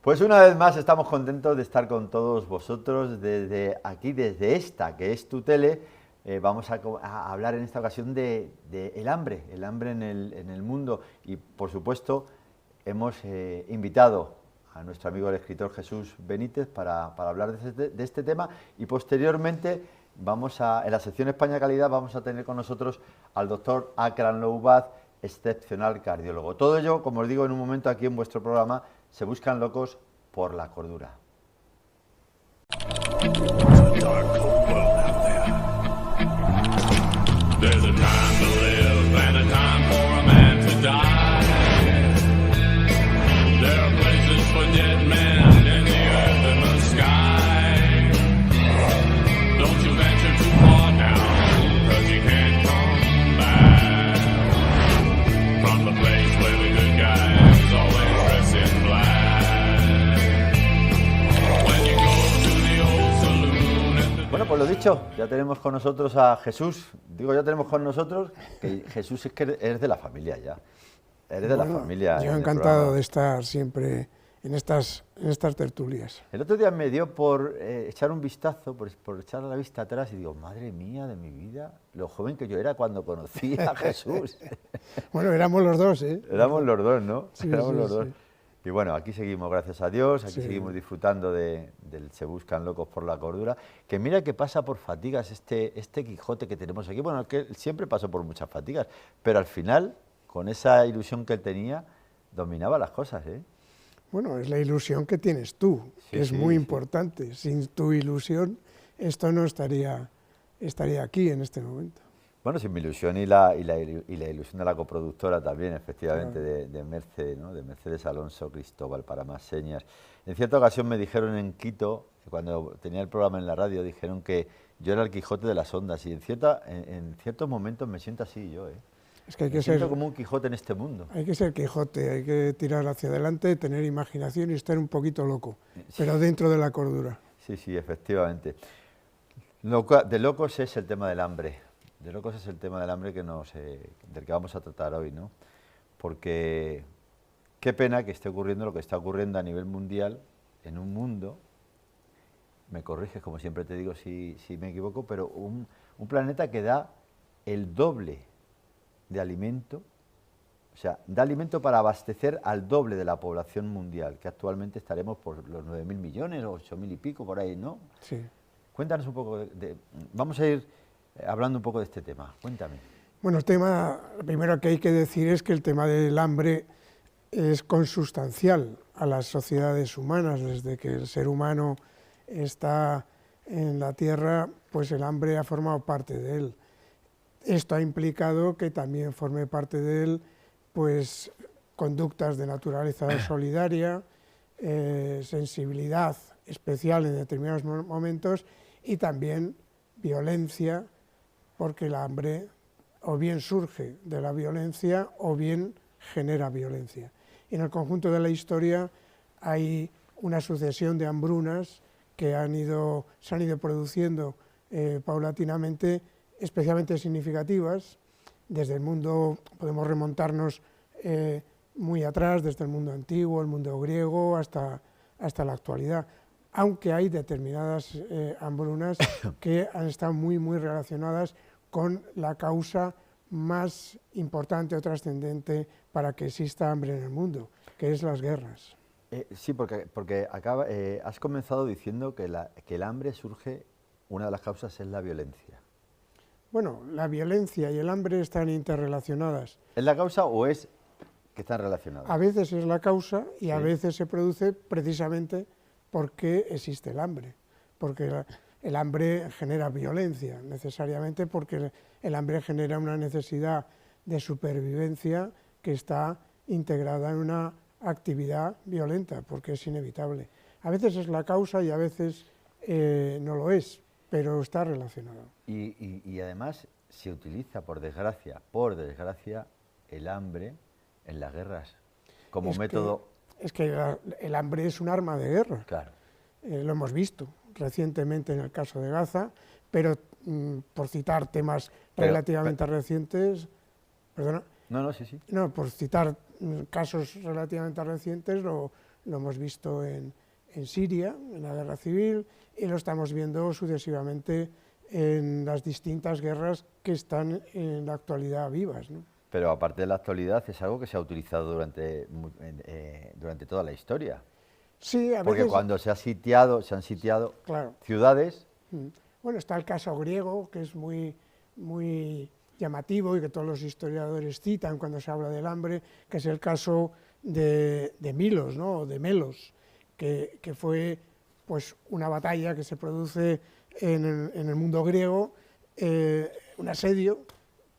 Pues una vez más estamos contentos de estar con todos vosotros desde aquí, desde esta, que es tu tele. Vamos a hablar en esta ocasión de el hambre en el mundo. Y por supuesto hemos invitado a nuestro amigo el escritor Jesús Benítez para hablar de este tema, y posteriormente en la sección España Calidad vamos a tener con nosotros al doctor Akram Loubat, excepcional cardiólogo. Todo ello, como os digo, en un momento aquí en vuestro programa Se buscan locos por la cordura. Bueno, pues lo dicho, ya tenemos con nosotros a Jesús. Digo, ya tenemos con nosotros, que Jesús es que eres de la familia ya. Eres de la familia. Yo encantado de estar siempre en estas tertulias. El otro día me dio por echar un vistazo, por echar la vista atrás, y digo, madre mía de mi vida, lo joven que yo era cuando conocí a Jesús. Bueno, éramos los dos, ¿eh? Éramos los dos, ¿no? Sí, éramos sí, los dos. sí. Y bueno, aquí seguimos, gracias a Dios, aquí Sí. seguimos disfrutando del Se buscan locos por la cordura, que mira que pasa por fatigas este Quijote que tenemos aquí. Bueno, que siempre pasó por muchas fatigas, pero al final, con esa ilusión que él tenía, dominaba las cosas, ¿eh? Bueno, es la ilusión que tienes tú, que es muy importante. Sin tu ilusión, esto no estaría aquí en este momento. Bueno, sin mi ilusión y la ilusión de la coproductora también, efectivamente, de Mercedes, ¿no? De Mercedes Alonso Cristóbal, para más señas. En cierta ocasión me dijeron en Quito, cuando tenía el programa en la radio, dijeron que yo era el Quijote de las ondas, y en ciertos momentos me siento así yo, ¿eh? Es que hay Me que siento ser como un Quijote en este mundo. Hay que ser Quijote, hay que tirar hacia adelante, tener imaginación y estar un poquito loco, pero dentro de la cordura. Sí, sí, efectivamente. De locos es el tema del hambre. De locos es el tema del hambre del que vamos a tratar hoy, ¿no? Porque qué pena que esté ocurriendo lo que está ocurriendo a nivel mundial, en un mundo, me corriges como siempre te digo si me equivoco, pero un planeta que da el doble de alimento, o sea, da alimento para abastecer al doble de la población mundial, que actualmente estaremos por los 9.000 millones o 8.000 y pico por ahí, ¿no? Sí. Cuéntanos un poco vamos a ir hablando un poco de este tema, cuéntame. Bueno, el tema, lo primero que hay que decir es que el tema del hambre es consustancial a las sociedades humanas. Desde que el ser humano está en la Tierra, pues el hambre ha formado parte de él. Esto ha implicado que también forme parte de él, pues, conductas de naturaleza solidaria, sensibilidad especial en determinados momentos, y también violencia, porque el hambre o bien surge de la violencia o bien genera violencia. Y en el conjunto de la historia hay una sucesión de hambrunas que se han ido produciendo paulatinamente, especialmente significativas. Desde el mundo, podemos remontarnos muy atrás, desde el mundo antiguo, el mundo griego, hasta la actualidad, aunque hay determinadas hambrunas que han estado muy relacionadas con la causa más importante o trascendente para que exista hambre en el mundo, que es las guerras. Sí, porque has comenzado diciendo que el hambre surge, una de las causas es la violencia. Bueno, la violencia y el hambre están interrelacionadas. ¿Es la causa o es que están relacionadas? A veces es la causa y a Sí. veces se produce precisamente porque existe el hambre, porque el hambre genera violencia necesariamente, porque el hambre genera una necesidad de supervivencia que está integrada en una actividad violenta, porque es inevitable. A veces es la causa y a veces no lo es, pero está relacionado. Y además se utiliza, por desgracia, el hambre en las guerras como método. Es que el hambre es un arma de guerra. Claro. Lo hemos visto recientemente en el caso de Gaza, pero por citar temas relativamente recientes, perdona. No, sí. No, por citar casos relativamente recientes, lo hemos visto en Siria, en la guerra civil, y lo estamos viendo sucesivamente en las distintas guerras que están en la actualidad vivas, ¿no? Pero aparte de la actualidad, es algo que se ha utilizado durante toda la historia. Sí, a Porque veces, cuando se han sitiado claro. ciudades. Bueno, está el caso griego, que es muy llamativo y que todos los historiadores citan cuando se habla del hambre, que es el caso de Milos, ¿no? O de Melos, que fue pues una batalla que se produce en el mundo griego, un asedio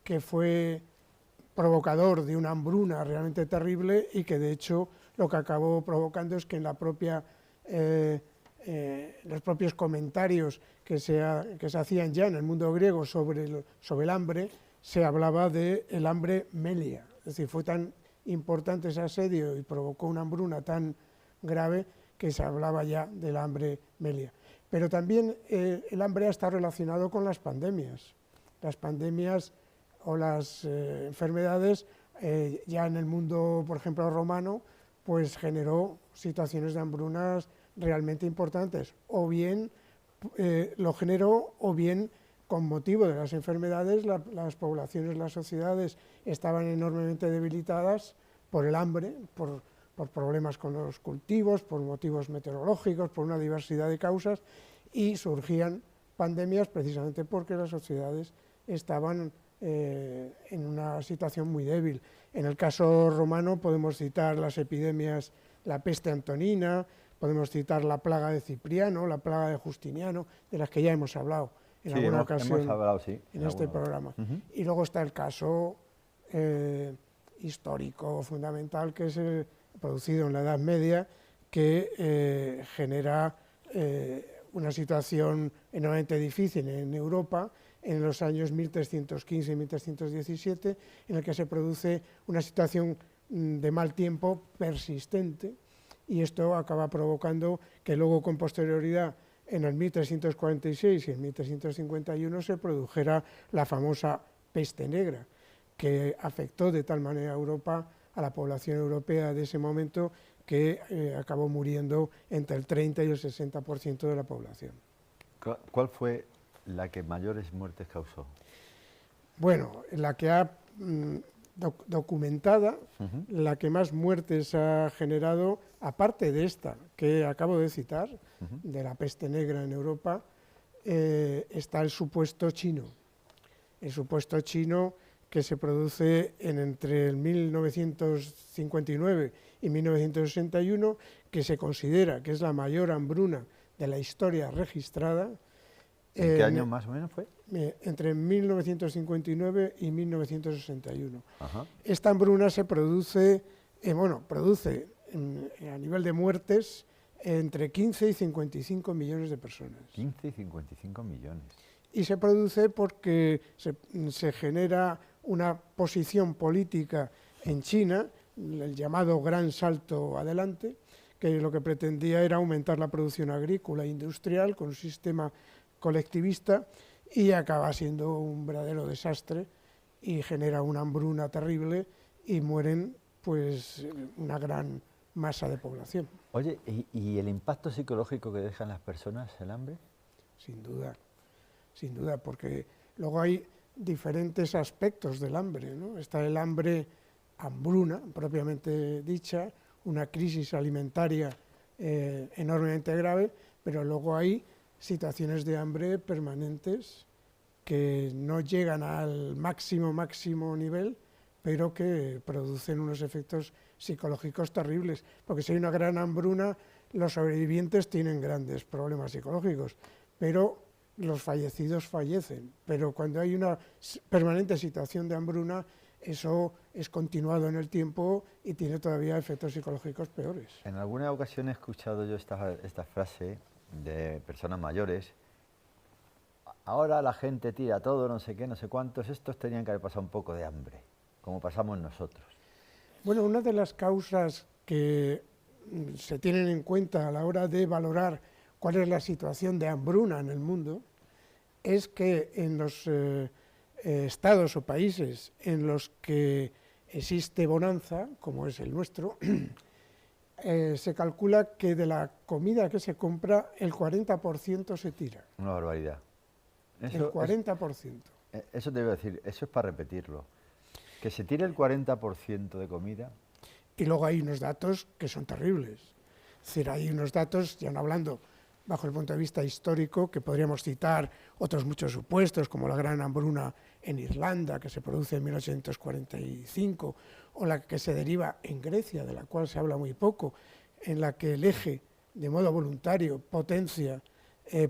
que fue provocador de una hambruna realmente terrible y que de hecho lo que acabó provocando es que en la propia, los propios comentarios que se hacían ya en el mundo griego sobre el hambre, se hablaba del hambre melia. Es decir, fue tan importante ese asedio y provocó una hambruna tan grave que se hablaba ya del hambre melia. Pero también el hambre ha estado relacionado con las pandemias. Las pandemias o las enfermedades, ya en el mundo, por ejemplo, romano, pues generó situaciones de hambrunas realmente importantes, o bien lo generó, o bien con motivo de las enfermedades, las poblaciones, las sociedades estaban enormemente debilitadas por el hambre, por problemas con los cultivos, por motivos meteorológicos, por una diversidad de causas, y surgían pandemias precisamente porque las sociedades estaban en una situación muy débil. En el caso romano podemos citar las epidemias, la peste antonina, podemos citar la plaga de Cipriano, la plaga de Justiniano, de las que ya hemos hablado en alguna ocasión hemos hablado, sí, en este programa. Y luego está el caso histórico fundamental, que es producido en la Edad Media, que genera una situación enormemente difícil en Europa en los años 1315 y 1317, en el que se produce una situación de mal tiempo persistente, y esto acaba provocando que luego con posterioridad en el 1346 y en 1351 se produjera la famosa peste negra, que afectó de tal manera a Europa, a la población europea de ese momento, que acabó muriendo entre el 30 y el 60% de la población. ¿Cuál fue la que mayores muertes causó? Bueno, la que ha documentada, la que más muertes ha generado, aparte de esta que acabo de citar, de la peste negra en Europa, está el supuesto chino. El supuesto chino, que se produce entre el 1959 y 1961, que se considera que es la mayor hambruna de la historia registrada. ¿En qué año más o menos fue? Entre 1959 y 1961. Ajá. Esta hambruna se produce, a nivel de muertes, entre 15 y 55 millones de personas. 15 y 55 millones. Y se produce porque se genera una posición política en China, el llamado Gran Salto Adelante, que lo que pretendía era aumentar la producción agrícola e industrial con un sistema colectivista, y acaba siendo un verdadero desastre y genera una hambruna terrible y mueren pues una gran masa de población. Oye, ¿y el impacto psicológico que dejan las personas el hambre? Sin duda, porque luego hay diferentes aspectos del hambre, ¿no? Está el hambruna, propiamente dicha, una crisis alimentaria enormemente grave, pero luego hay situaciones de hambre permanentes que no llegan al máximo nivel, pero que producen unos efectos psicológicos terribles, porque si hay una gran hambruna, los sobrevivientes tienen grandes problemas psicológicos, pero los fallecidos fallecen, pero cuando hay una permanente situación de hambruna, eso es continuado en el tiempo y tiene todavía efectos psicológicos peores. En alguna ocasión he escuchado yo esta frase de personas mayores: ahora la gente tira todo, no sé qué, no sé cuántos, estos tenían que haber pasado un poco de hambre, como pasamos nosotros. Bueno, una de las causas que se tienen en cuenta a la hora de valorar cuál es la situación de hambruna en el mundo es que en los estados o países en los que existe bonanza, como es el nuestro, se calcula que de la comida que se compra, el 40% se tira. Una barbaridad. El 40%. Eso te iba a decir, eso es para repetirlo. Que se tire el 40% de comida. Y luego hay unos datos que son terribles. Es decir, hay unos datos, ya no hablando bajo el punto de vista histórico, que podríamos citar otros muchos supuestos, como la gran hambruna en Irlanda, que se produce en 1845, o la que se deriva en Grecia, de la cual se habla muy poco, en la que el eje, de modo voluntario, potencia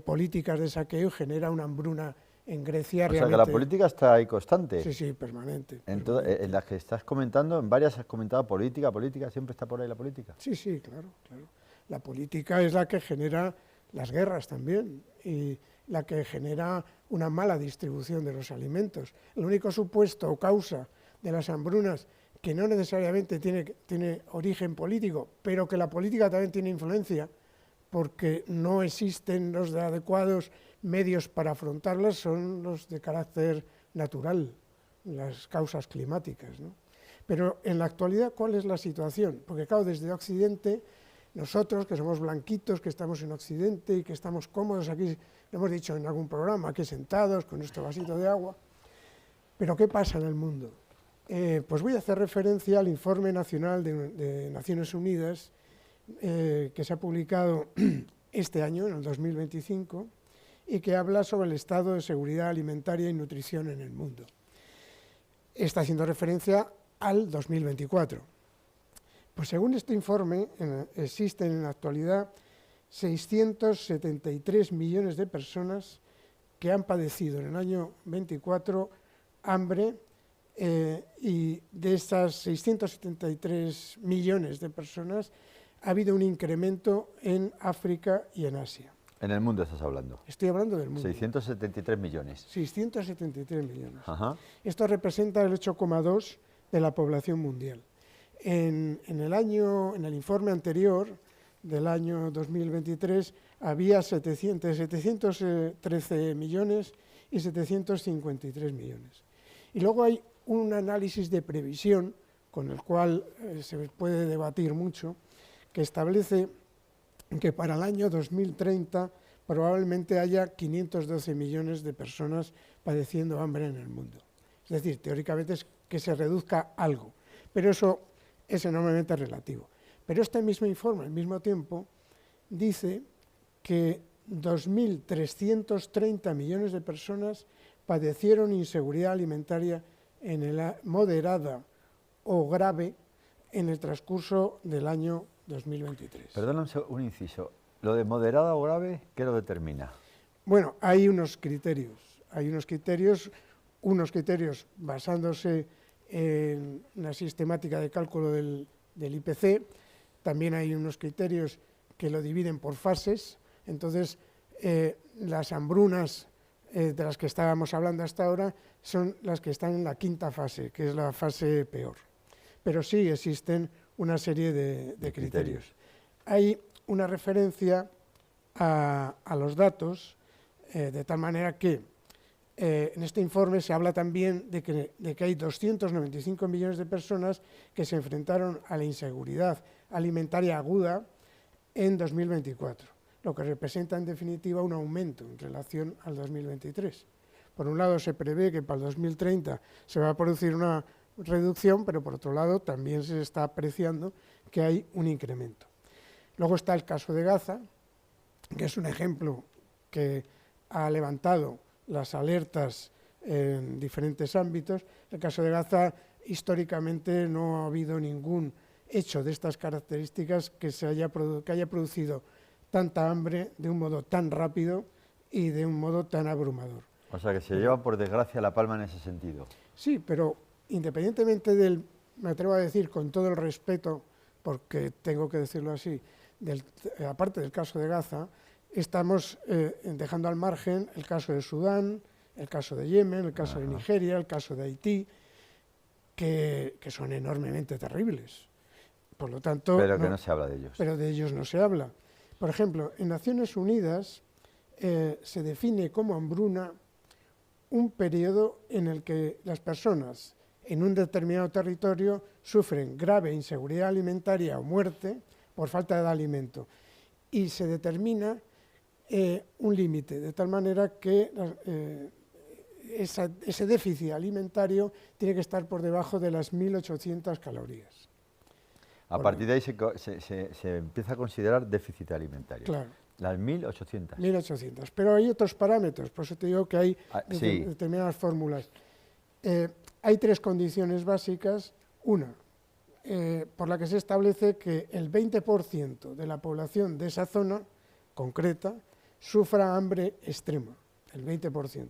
políticas de saqueo y genera una hambruna en Grecia. O sea que la política está ahí constante. Sí, sí, permanente. En las que estás comentando, en varias has comentado política, siempre está por ahí la política. Sí, sí, claro, claro. La política es la que genera las guerras también y la que genera una mala distribución de los alimentos. El único supuesto o causa de las hambrunas que no necesariamente tiene origen político, pero que la política también tiene influencia, porque no existen los adecuados medios para afrontarlas, son los de carácter natural, las causas climáticas, ¿no? Pero en la actualidad, ¿cuál es la situación? Porque claro, desde Occidente, nosotros que somos blanquitos, que estamos en Occidente y que estamos cómodos aquí, lo hemos dicho en algún programa, aquí sentados con nuestro vasito de agua, pero ¿qué pasa en el mundo? Pues voy a hacer referencia al Informe Nacional de Naciones Unidas, que se ha publicado este año, en el 2025, y que habla sobre el estado de seguridad alimentaria y nutrición en el mundo. Está haciendo referencia al 2024. Pues según este informe, existen en la actualidad 673 millones de personas que han padecido en el año 24 hambre, y de estas 673 millones de personas ha habido un incremento en África y en Asia. En el mundo estás hablando. Estoy hablando del mundo. 673 millones. 673 millones. Ajá. Esto representa el 8,2% de la población mundial. En el informe anterior, del año 2023, había 713 millones y 753 millones. Y luego hay un análisis de previsión, con el cual se puede debatir mucho, que establece que para el año 2030 probablemente haya 512 millones de personas padeciendo hambre en el mundo. Es decir, teóricamente es que se reduzca algo, pero eso es enormemente relativo. Pero este mismo informe, al mismo tiempo, dice que 2.330 millones de personas padecieron inseguridad alimentaria moderada o grave en el transcurso del año 2023. Perdona un inciso. ¿Lo de moderada o grave, qué lo determina? Bueno, hay unos criterios basándose en una sistemática de cálculo del IPC. También hay unos criterios que lo dividen por fases. Entonces, las hambrunas de las que estábamos hablando hasta ahora son las que están en la quinta fase, que es la fase peor. Pero sí existen una serie de criterios. Hay una referencia a los datos, de tal manera que en este informe se habla también de que hay 295 millones de personas que se enfrentaron a la inseguridad alimentaria aguda en 2024, lo que representa en definitiva un aumento en relación al 2023. Por un lado se prevé que para el 2030 se va a producir una reducción, pero por otro lado también se está apreciando que hay un incremento. Luego está el caso de Gaza, que es un ejemplo que ha levantado las alertas en diferentes ámbitos. En el caso de Gaza, históricamente no ha habido ningún hecho de estas características que haya producido tanta hambre de un modo tan rápido y de un modo tan abrumador. O sea que se lleva por desgracia la palma en ese sentido. Sí, pero independientemente me atrevo a decir con todo el respeto, porque tengo que decirlo así, aparte del caso de Gaza, estamos dejando al margen el caso de Sudán, el caso de Yemen, el caso de Nigeria, el caso de Haití, que son enormemente terribles. Por lo tanto, pero que no se habla de ellos. Pero de ellos no se habla. Por ejemplo, en Naciones Unidas se define como hambruna un periodo en el que las personas en un determinado territorio sufren grave inseguridad alimentaria o muerte por falta de alimento. Y se determina un límite, de tal manera que ese déficit alimentario tiene que estar por debajo de las 1.800 calorías. A partir de ahí se empieza a considerar déficit alimentario. Claro. Las 1.800. 1.800. Pero hay otros parámetros, por eso te digo que hay sí. determinadas fórmulas. Hay 3 condiciones básicas. Una, por la que se establece que el 20% de la población de esa zona concreta sufra hambre extrema, el 20%.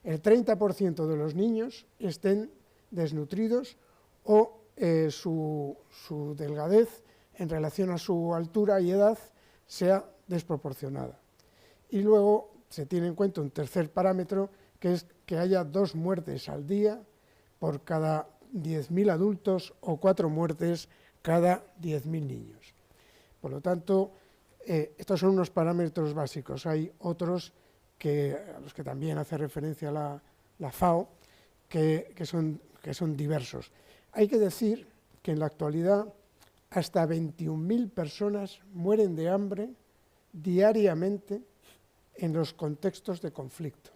El 30% de los niños estén desnutridos o su delgadez en relación a su altura y edad sea desproporcionada. Y luego se tiene en cuenta un tercer parámetro, que es que haya 2 muertes al día por cada 10.000 adultos o 4 muertes cada 10.000 niños. Por lo tanto, estos son unos parámetros básicos. Hay otros a los que también hace referencia la FAO, que son diversos. Hay que decir que en la actualidad hasta 21.000 personas mueren de hambre diariamente en los contextos de conflicto.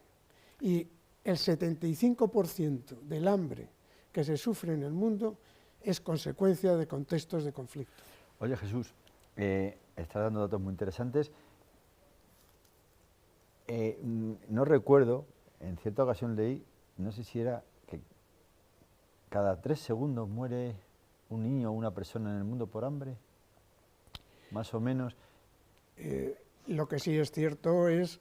Y el 75% del hambre que se sufre en el mundo es consecuencia de contextos de conflicto. Oye, Jesús, estás dando datos muy interesantes. No recuerdo, en cierta ocasión leí, no sé si era que cada 3 segundos muere un niño o una persona en el mundo por hambre, más o menos. Lo que sí es cierto es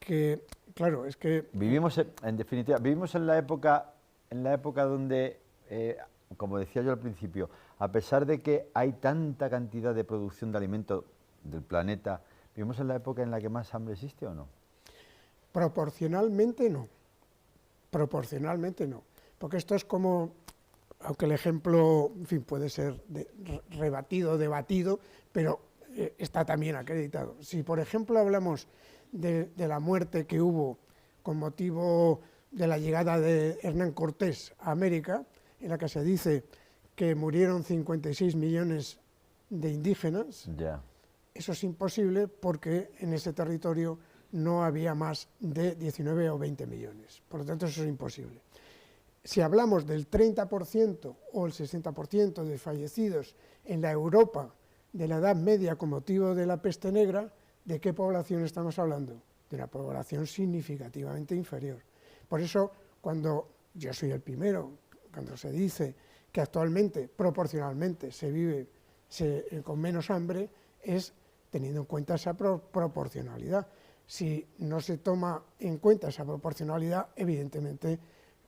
que, claro, es que... Vivimos, en definitiva, vivimos en la época donde, como decía yo al principio, a pesar de que hay tanta cantidad de producción de alimentos del planeta, ¿vivimos en la época en la que más hambre existe o no? Proporcionalmente no. Proporcionalmente no. Porque esto es como, aunque el ejemplo, en fin, puede ser rebatido, debatido, pero está también acreditado. Si, por ejemplo, hablamos de la muerte que hubo con motivo de la llegada de Hernán Cortés a América, en la que se dice que murieron 56 millones de indígenas, eso es imposible porque en ese territorio no había más de 19 o 20 millones. Por lo tanto, eso es imposible. Si hablamos del 30% o el 60% de fallecidos en la Europa de la Edad Media con motivo de la peste negra, ¿de qué población estamos hablando? De una población significativamente inferior. Por eso, cuando yo soy el primero, cuando se dice que actualmente, proporcionalmente, se vive con menos hambre, es teniendo en cuenta esa proporcionalidad. Si no se toma en cuenta esa proporcionalidad, evidentemente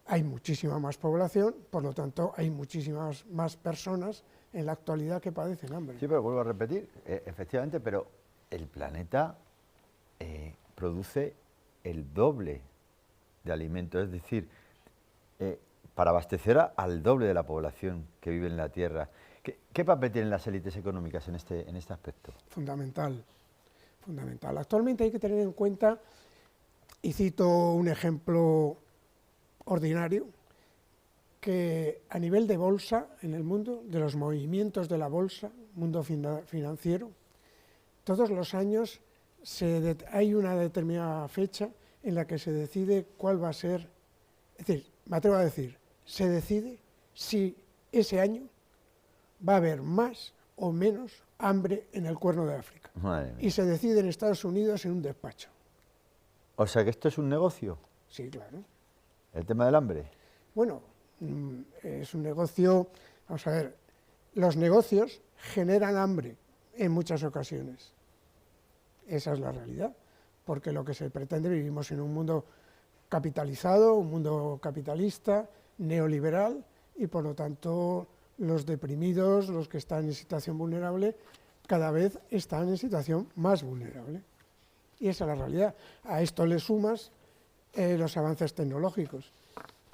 hay muchísima más población, por lo tanto hay muchísimas más personas en la actualidad que padecen hambre. Sí, pero vuelvo a repetir, efectivamente, pero el planeta produce el doble de alimentos, es decir, para abastecer al doble de la población que vive en la Tierra. ¿Qué papel tienen las élites económicas en este aspecto? Fundamental. Actualmente hay que tener en cuenta, y cito un ejemplo ordinario, que a nivel de bolsa en el mundo, de los movimientos de la bolsa, mundo financiero, todos los años hay una determinada fecha en la que se decide cuál va a ser, es decir, me atrevo a decir, se decide si ese año va a haber más o menos hambre en el Cuerno de África. Y se decide en Estados Unidos en un despacho. O sea que esto es un negocio. Sí, claro. ¿El tema del hambre? Bueno, es un negocio, vamos a ver, los negocios generan hambre en muchas ocasiones. Esa es la realidad, porque lo que se pretende, vivimos en un mundo capitalizado, un mundo capitalista, neoliberal, y por lo tanto los deprimidos, los que están en situación vulnerable, cada vez están en situación más vulnerable. Y esa es la realidad. A esto le sumas los avances tecnológicos,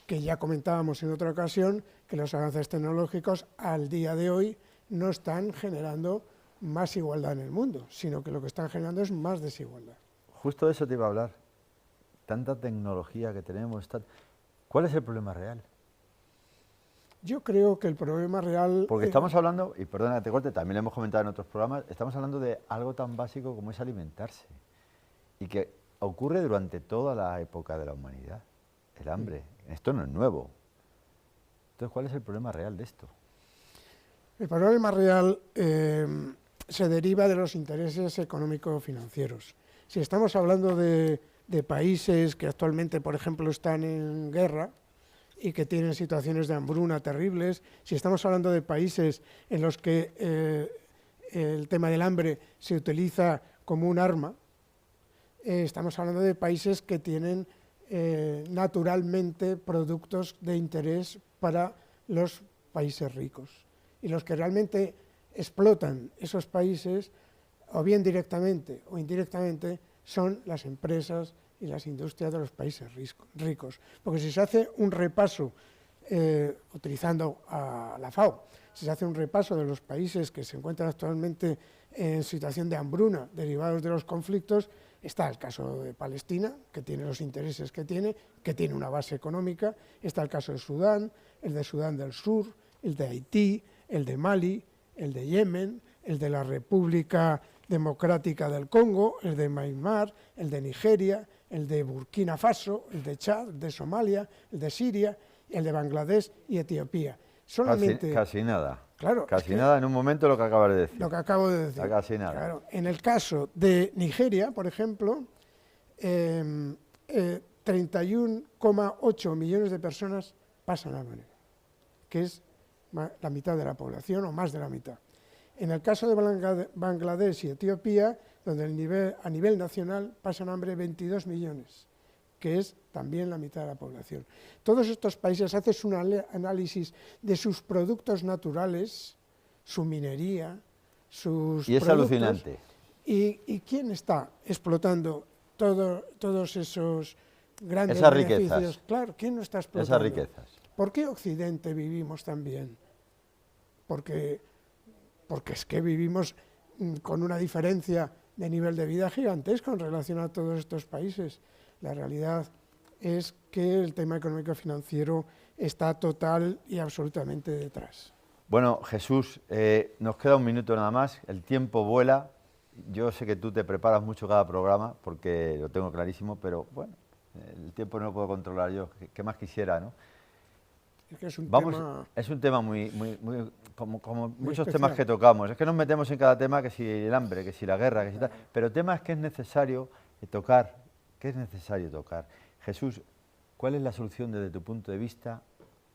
que ya comentábamos en otra ocasión, que los avances tecnológicos al día de hoy no están generando más igualdad en el mundo, sino que lo que están generando es más desigualdad. Justo de eso te iba a hablar. Tanta tecnología que tenemos. ¿Cuál es el problema real? Yo creo que el problema real... Porque estamos hablando, y perdona que te corte, también lo hemos comentado en otros programas, estamos hablando de algo tan básico como es alimentarse. Y que ocurre durante toda la época de la humanidad, el hambre. Esto no es nuevo. Entonces, ¿cuál es el problema real de esto? El problema real se deriva de los intereses económico-financieros. Si estamos hablando de países que actualmente, por ejemplo, están en guerra y que tienen situaciones de hambruna terribles, si estamos hablando de países en los que el tema del hambre se utiliza como un arma, estamos hablando de países que tienen naturalmente productos de interés para los países ricos. Y los que realmente explotan esos países, o bien directamente o indirectamente, son las empresas y las industrias de los países ricos. Porque si se hace un repaso, utilizando a la FAO, si se hace un repaso de los países que se encuentran actualmente en situación de hambruna derivados de los conflictos, está el caso de Palestina, que tiene los intereses que tiene una base económica, está el caso de Sudán, el de Sudán del Sur, el de Haití, el de Mali, el de Yemen, el de la República Democrática del Congo, el de Myanmar, el de Nigeria, el de Burkina Faso, el de Chad, el de Somalia, el de Siria, el de Bangladesh y Etiopía. Solamente, casi nada. Claro, casi nada en un momento lo que acabas de decir. Lo que acabo de decir. Casi nada. Claro, en el caso de Nigeria, por ejemplo, 31,8 millones de personas pasan hambre, que es la mitad de la población o más de la mitad. En el caso de Bangladesh y Etiopía, donde a nivel nacional pasan hambre 22 millones, que es también la mitad de la población. Todos estos países, haces un análisis de sus productos naturales, su minería, sus y es productos, alucinante. ¿Y quién está explotando todos esos grandes esas beneficios? Riquezas. Claro, ¿quién no está explotando? Esas riquezas. ¿Por qué Occidente vivimos tan bien? Porque es que vivimos con una diferencia de nivel de vida gigantesca en relación a todos estos países. La realidad es que el tema económico-financiero está total y absolutamente detrás. Bueno, Jesús, nos queda un minuto nada más, el tiempo vuela. Yo sé que tú te preparas mucho cada programa, porque lo tengo clarísimo, pero bueno, el tiempo no lo puedo controlar yo, ¿qué más quisiera, no? Es que es un tema muy como muchos especial. temas que tocamos. Es que nos metemos en cada tema, que si el hambre, que si la guerra, que si tal, pero temas que es necesario tocar, Jesús, ¿cuál es la solución desde tu punto de vista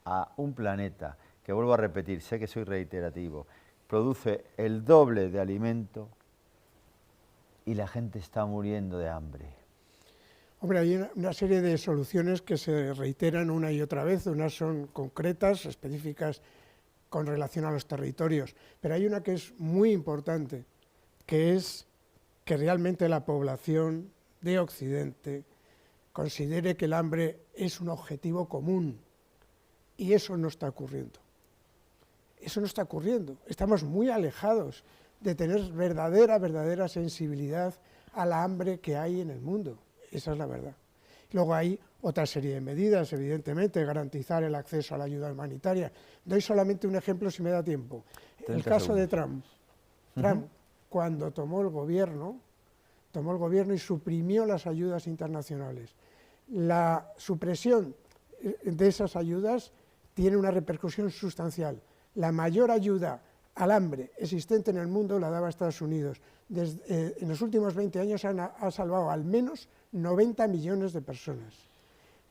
a un planeta que, vuelvo a repetir, sé que soy reiterativo, produce el doble de alimento y la gente está muriendo de hambre? Hombre, hay una serie de soluciones que se reiteran una y otra vez. Unas son concretas, específicas con relación a los territorios, pero hay una que es muy importante, que es que realmente la población de Occidente considere que el hambre es un objetivo común, y eso no está ocurriendo. Eso no está ocurriendo. Estamos muy alejados de tener verdadera sensibilidad a la hambre que hay en el mundo. Esa es la verdad. Luego hay otra serie de medidas, evidentemente, garantizar el acceso a la ayuda humanitaria. Doy solamente un ejemplo si me da tiempo. El caso de Trump. Trump, cuando tomó el gobierno y suprimió las ayudas internacionales. La supresión de esas ayudas tiene una repercusión sustancial. La mayor ayuda al hambre existente en el mundo la daba Estados Unidos. En los últimos 20 años ha salvado al menos 90 millones de personas.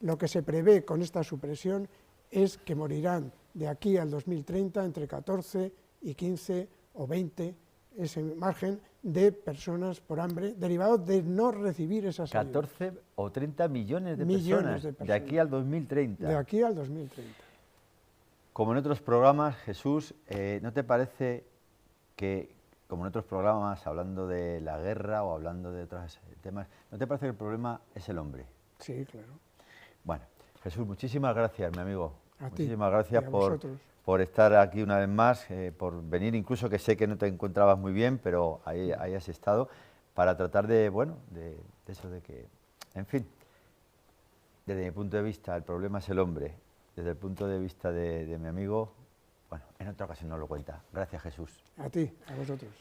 Lo que se prevé con esta supresión es que morirán de aquí al 2030 entre 14 y 15 o 20, ese margen de personas por hambre derivado de no recibir esas ayudas. 14 o 30 millones de personas de aquí al 2030. De aquí al 2030. Como en otros programas, Jesús, ¿no te parece que, como en otros programas, hablando de la guerra o hablando de otros temas, ¿no te parece que el problema es el hombre? Sí, claro. Bueno, Jesús, muchísimas gracias, mi amigo. Muchísimas gracias por estar aquí una vez más, por venir, incluso que sé que no te encontrabas muy bien, pero ahí has estado, para tratar de, bueno, de eso de que, en fin, desde mi punto de vista, el problema es el hombre. desde el punto de vista de mi amigo, bueno, en otra ocasión nos lo cuenta. Gracias, Jesús. A ti, a vosotros.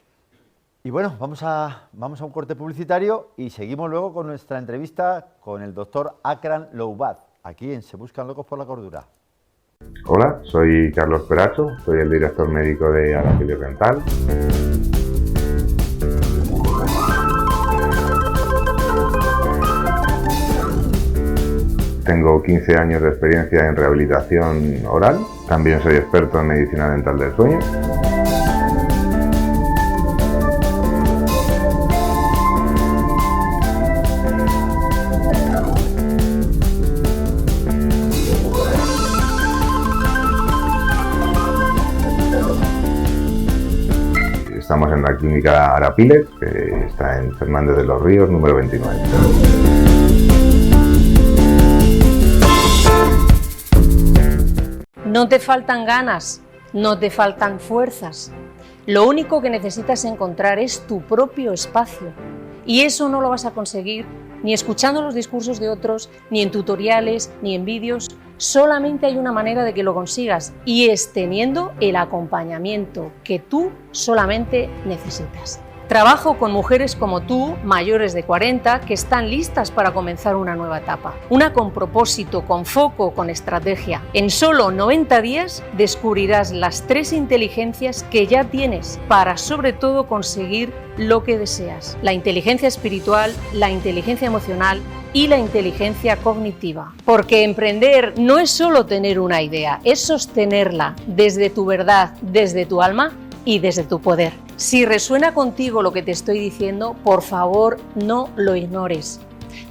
Y bueno, vamos a un corte publicitario y seguimos luego con nuestra entrevista con el doctor Akram Loubat, aquí en Se Buscan Locos por la Cordura. Hola, soy Carlos Peracho, soy el director médico de Arapiles Dental. Tengo 15 años de experiencia en rehabilitación oral, también soy experto en medicina dental del sueño. Estamos en la clínica Arapiles, que está en Fernández de los Ríos, número 29. No te faltan ganas, no te faltan fuerzas. Lo único que necesitas encontrar es tu propio espacio. Y eso no lo vas a conseguir ni escuchando los discursos de otros, ni en tutoriales, ni en vídeos. Solamente hay una manera de que lo consigas, y es teniendo el acompañamiento que tú solamente necesitas. Trabajo con mujeres como tú, mayores de 40, que están listas para comenzar una nueva etapa. Una con propósito, con foco, con estrategia. En solo 90 días descubrirás las 3 inteligencias que ya tienes para, sobre todo, conseguir lo que deseas. La inteligencia espiritual, la inteligencia emocional y la inteligencia cognitiva. Porque emprender no es solo tener una idea, es sostenerla desde tu verdad, desde tu alma y desde tu poder. Si resuena contigo lo que te estoy diciendo, por favor no lo ignores.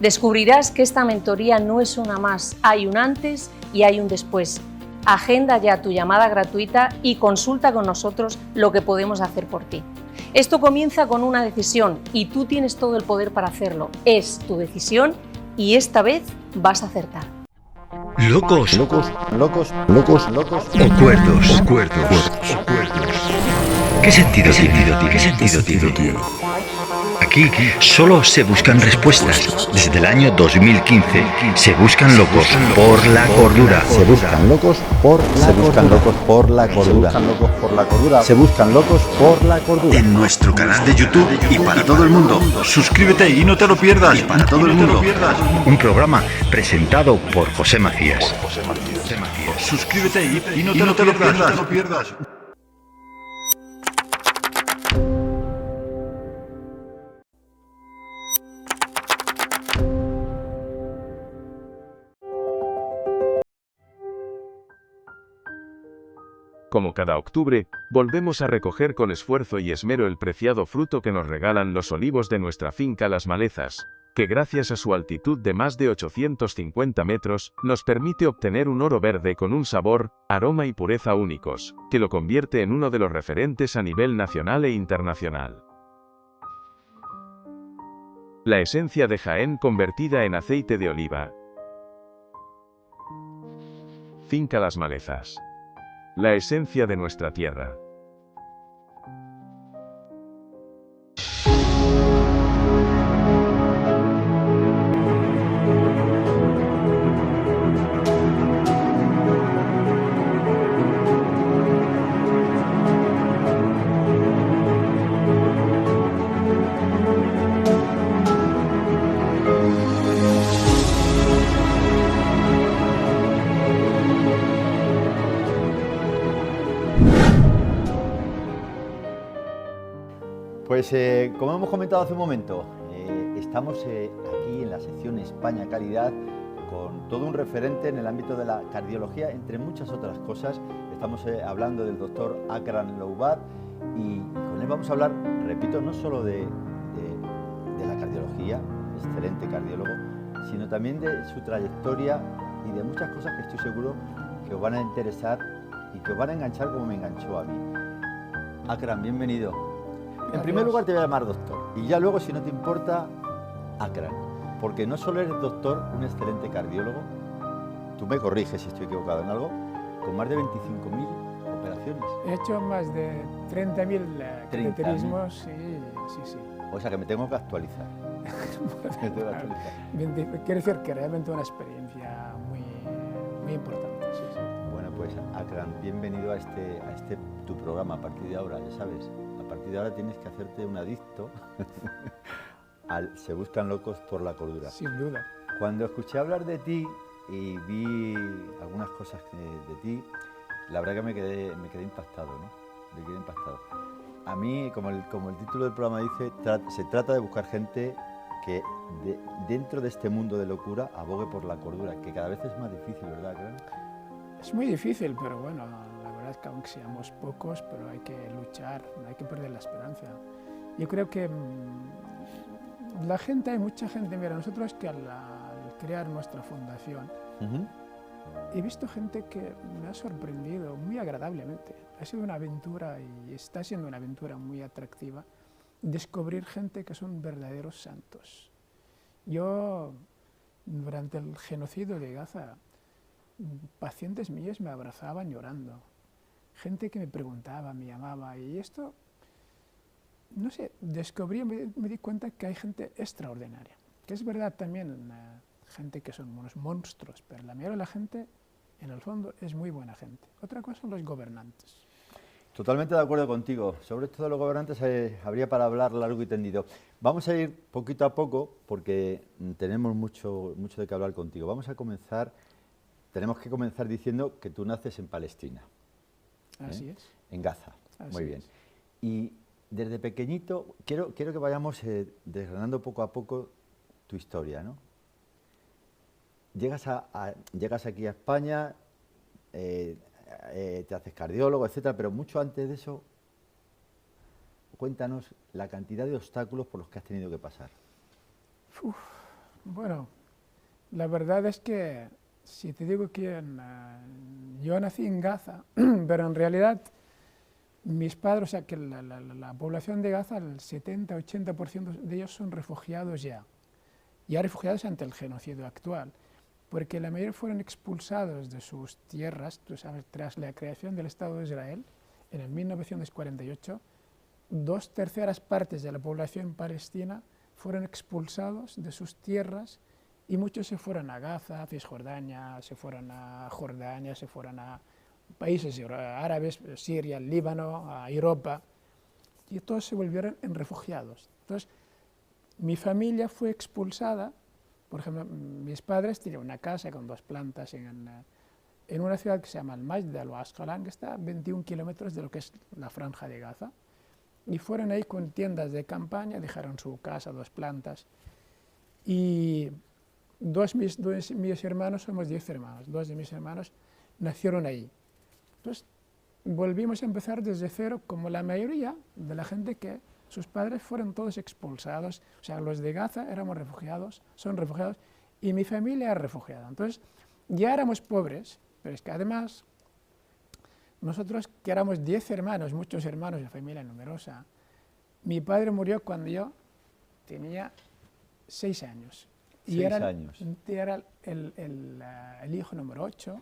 Descubrirás que esta mentoría no es una más, hay un antes y hay un después. Agenda ya tu llamada gratuita y consulta con nosotros lo que podemos hacer por ti. Esto comienza con una decisión y tú tienes todo el poder para hacerlo. Es tu decisión y esta vez vas a acertar. Locos, Locos o cuerdos. ¿Qué sentido tiene? Aquí solo se buscan respuestas. Desde el año 2015 se buscan locos por la cordura. Se buscan locos por la cordura. En nuestro canal de YouTube y para todo el mundo. Suscríbete y no te lo pierdas. Un programa presentado por José Macías. Suscríbete y no te lo pierdas. Como cada octubre, volvemos a recoger con esfuerzo y esmero el preciado fruto que nos regalan los olivos de nuestra finca Las Malezas, que gracias a su altitud de más de 850 metros, nos permite obtener un oro verde con un sabor, aroma y pureza únicos, que lo convierte en uno de los referentes a nivel nacional e internacional. La esencia de Jaén convertida en aceite de oliva. Finca Las Malezas. La esencia de nuestra tierra. Pues como hemos comentado hace un momento, estamos aquí en la sección España Calidad con todo un referente en el ámbito de la cardiología, entre muchas otras cosas. Estamos hablando del doctor Akram Loubat y con él vamos a hablar, repito, no solo de la cardiología, excelente cardiólogo, sino también de su trayectoria y de muchas cosas que estoy seguro que os van a interesar y que os van a enganchar como me enganchó a mí. Akram, bienvenido. En primer lugar te voy a llamar doctor y ya luego, si no te importa, Akram, porque no solo eres doctor, un excelente cardiólogo, tú me corriges si estoy equivocado en algo, con más de 25.000 operaciones. He hecho más de 30.000 cateterismos, sí. O sea que me tengo que actualizar. Quiero decir que realmente una experiencia muy importante. Sí. Pues Akram, bienvenido a este tu programa a partir de ahora, ya sabes. A partir de ahora tienes que hacerte un adicto al Se buscan locos por la cordura. Sin duda. Cuando escuché hablar de ti y vi algunas cosas de ti, la verdad que me quedé impactado, ¿no? Me quedé impactado. A mí, como el título del programa dice, se trata de buscar gente que dentro de este mundo de locura abogue por la cordura, que cada vez es más difícil, ¿verdad, Akram? Es muy difícil, pero bueno, la verdad es que aunque seamos pocos, pero hay que luchar, no hay que perder la esperanza. Yo creo que la gente, hay mucha gente, mira, nosotros que al crear nuestra fundación, he visto gente que me ha sorprendido muy agradablemente. Ha sido una aventura y está siendo una aventura muy atractiva descubrir gente que son verdaderos santos. Yo, durante el genocidio de Gaza, pacientes míos me abrazaban llorando. Gente que me preguntaba, me llamaba, y esto, no sé, descubrí, me di cuenta que hay gente extraordinaria. Que es verdad también, gente que son unos monstruos, pero la mayoría de la gente, en el fondo, es muy buena gente. Otra cosa son los gobernantes. Totalmente de acuerdo contigo. Sobre esto de los gobernantes habría para hablar largo y tendido. Vamos a ir poquito a poco porque tenemos mucho de qué hablar contigo. Tenemos que comenzar diciendo que tú naces en Palestina. Así es. En Gaza. Así Muy bien. es. Y desde pequeñito, quiero que vayamos desgranando poco a poco tu historia, ¿no? Llegas aquí a España, te haces cardiólogo, etcétera, pero mucho antes de eso, cuéntanos la cantidad de obstáculos por los que has tenido que pasar. Bueno, la verdad es que si te digo que yo nací en Gaza, pero en realidad mis padres, o sea que la población de Gaza, el 70-80% de ellos son refugiados ya refugiados ante el genocidio actual, porque la mayoría fueron expulsados de sus tierras, tú sabes, tras la creación del Estado de Israel, en el 1948, 2/3 partes de la población palestina fueron expulsados de sus tierras y muchos se fueron a Gaza, a Cisjordania, se fueron a Jordania, se fueron a países árabes, Siria, Líbano, a Europa, y todos se volvieron en refugiados. Entonces, mi familia fue expulsada. Por ejemplo, mis padres tenían una casa con 2 plantas en una ciudad que se llama Al-Majd o Asqalán, que está a 21 kilómetros de lo que es la franja de Gaza, y fueron ahí con tiendas de campaña, dejaron su casa, 2 plantas, y mis hermanos, somos 10 hermanos, 2 de mis hermanos nacieron ahí. Entonces, volvimos a empezar desde cero, como la mayoría de la gente que sus padres fueron todos expulsados, o sea, los de Gaza éramos refugiados, son refugiados, y mi familia era refugiada. Entonces, ya éramos pobres, pero es que además, nosotros que éramos 10 hermanos, muchos hermanos, de familia numerosa, mi padre murió cuando yo tenía 6 años. Y era el hijo número 8,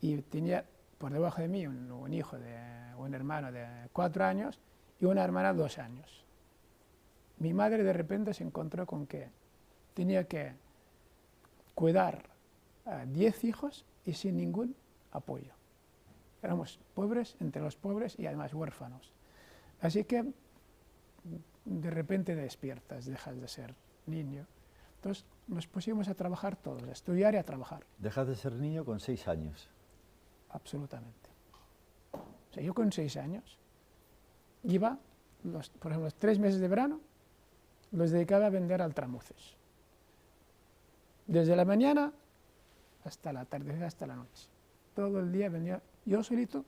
y tenía por debajo de mí un hermano de 4 años, y una hermana de 2 años. Mi madre de repente se encontró con que tenía que cuidar a 10 hijos y sin ningún apoyo. Éramos pobres, entre los pobres, y además huérfanos. Así que de repente despiertas, dejas de ser niño. Entonces nos pusimos a trabajar todos, a estudiar y a trabajar. Dejas de ser niño con 6 años. Absolutamente. O sea, yo con 6 años iba, por ejemplo, los 3 meses de verano, los dedicaba a vender altramuces. Desde la mañana hasta la tarde, hasta la noche. Todo el día vendía yo solito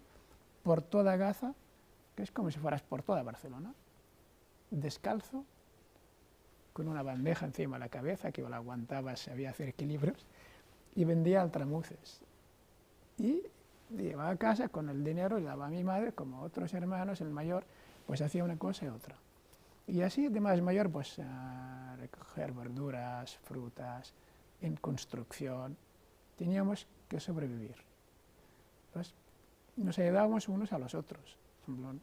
por toda Gaza, que es como si fueras por toda Barcelona, descalzo, con una bandeja encima de la cabeza, que la aguantaba, sabía hacer equilibrios, y vendía altramuces. Y llevaba a casa con el dinero, le daba a mi madre, como otros hermanos, el mayor, pues hacía una cosa y otra. Y así, de más mayor, pues a recoger verduras, frutas, en construcción. Teníamos que sobrevivir. Entonces, nos ayudábamos unos a los otros. Por ejemplo,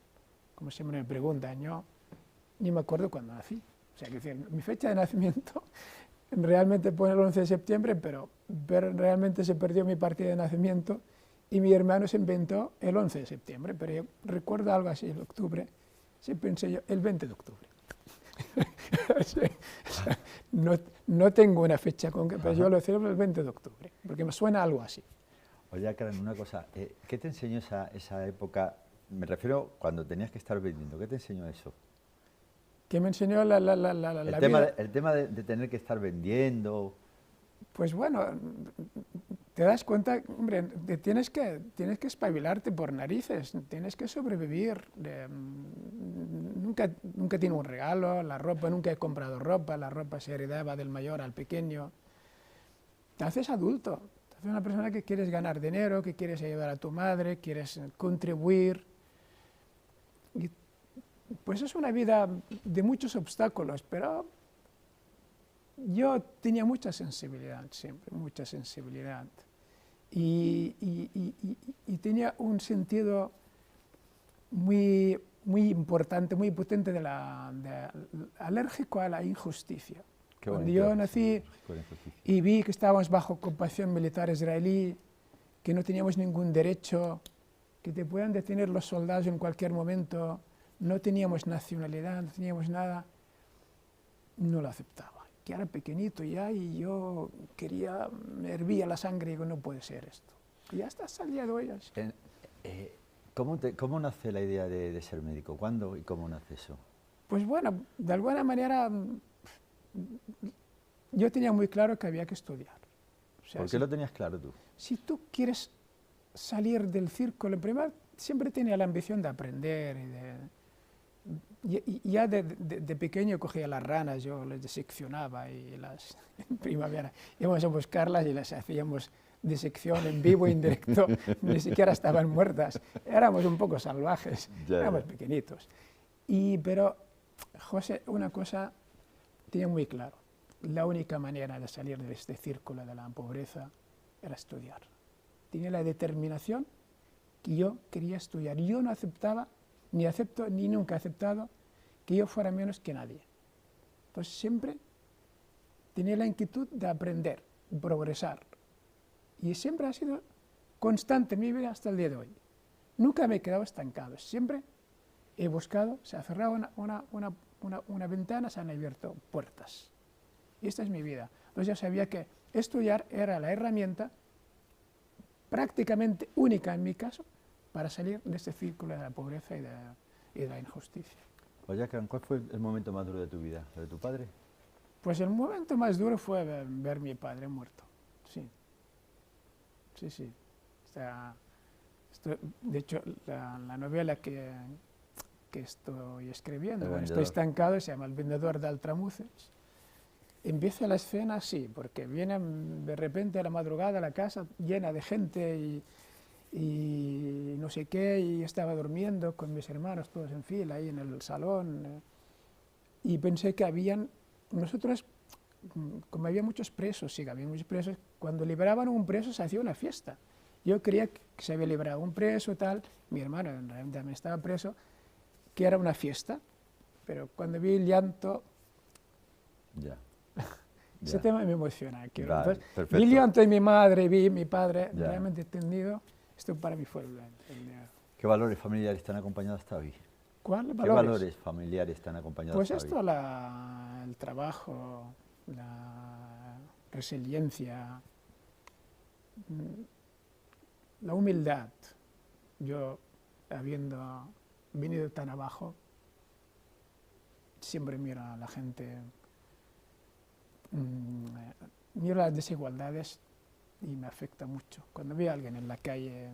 como siempre me preguntan, yo ni me acuerdo cuándo nací. O sea, que decir, mi fecha de nacimiento realmente pone el 11 de septiembre, pero realmente se perdió mi partida de nacimiento y mi hermano se inventó el 11 de septiembre, pero yo recuerdo algo así, el octubre, sí pensé yo, el 20 de octubre. No tengo una fecha concreta, pero yo lo celebro el 20 de octubre, porque me suena algo así. Oye, Karen, una cosa, ¿qué te enseñó esa época? Me refiero cuando tenías que estar vendiendo, ¿qué te enseñó eso? ¿Qué me enseñó la vida? El tema de tener que estar vendiendo. Pues bueno, te das cuenta, hombre, tienes que espabilarte por narices, tienes que sobrevivir. Nunca tiene un regalo, la ropa, nunca he comprado ropa, la ropa se heredaba del mayor al pequeño. Te haces adulto, te haces una persona que quieres ganar dinero, que quieres ayudar a tu madre, quieres contribuir. Y pues es una vida de muchos obstáculos, pero yo tenía mucha sensibilidad siempre, mucha sensibilidad. Y tenía un sentido muy importante, muy potente alérgico a la injusticia. Cuando yo nací y vi que estábamos bajo ocupación militar israelí, que no teníamos ningún derecho, que te puedan detener los soldados en cualquier momento, no teníamos nacionalidad, no teníamos nada, no lo aceptaba. Que era pequeñito ya y yo me hervía la sangre y digo, no puede ser esto. Y ya está saliendo ellas. ¿Cómo nace la idea de ser médico? ¿Cuándo y cómo nace eso? Pues bueno, de alguna manera yo tenía muy claro que había que estudiar. O sea, ¿Por qué lo tenías claro tú? Si tú quieres salir del círculo, primero siempre tenía la ambición de aprender y ya de pequeño cogía las ranas, yo las diseccionaba y en primavera íbamos a buscarlas y las hacíamos disección en vivo, en directo, ni siquiera estaban muertas, éramos un poco salvajes, éramos pequeñitos. Pero José, una cosa tenía muy claro, la única manera de salir de este círculo de la pobreza era estudiar. Tenía la determinación que yo quería estudiar, yo no aceptaba, ni acepto, ni nunca he aceptado que yo fuera menos que nadie. Entonces siempre tenía la inquietud de aprender, progresar. Y siempre ha sido constante en mi vida hasta el día de hoy. Nunca me he quedado estancado, siempre he buscado, se ha cerrado una ventana, se han abierto puertas. Y esta es mi vida. Entonces yo sabía que estudiar era la herramienta prácticamente única en mi caso para salir de este círculo de la pobreza y de la injusticia. Oye, ¿cuál fue el momento más duro de tu vida? ¿Lo de tu padre? Pues el momento más duro fue ver a mi padre muerto, sí. Sí, sí. O sea, de hecho, la novela que estoy escribiendo, bueno, estoy estancado, se llama El vendedor de altramuces. Empieza la escena así, porque vienen de repente a la madrugada a la casa llena de gente y no sé qué, y estaba durmiendo con mis hermanos todos en fila ahí en el salón, y pensé que nosotros, como había muchos presos, sí, había muchos presos, cuando liberaban un preso se hacía una fiesta. Yo creía que se había liberado un preso tal, mi hermano realmente también estaba preso, que era una fiesta, pero cuando vi el llanto, ese tema me emociona. Vale, entonces, vi el llanto de mi madre, vi mi padre realmente tendido, esto para mí fue el ¿Qué valores familiares te han acompañado hasta hoy? ¿Cuál? ¿Qué valores familiares te han acompañado pues hasta esto, hoy? el trabajo, la resiliencia, la humildad. Yo, habiendo venido tan abajo, siempre miro a la gente, miro las desigualdades y me afecta mucho. Cuando veo a alguien en la calle,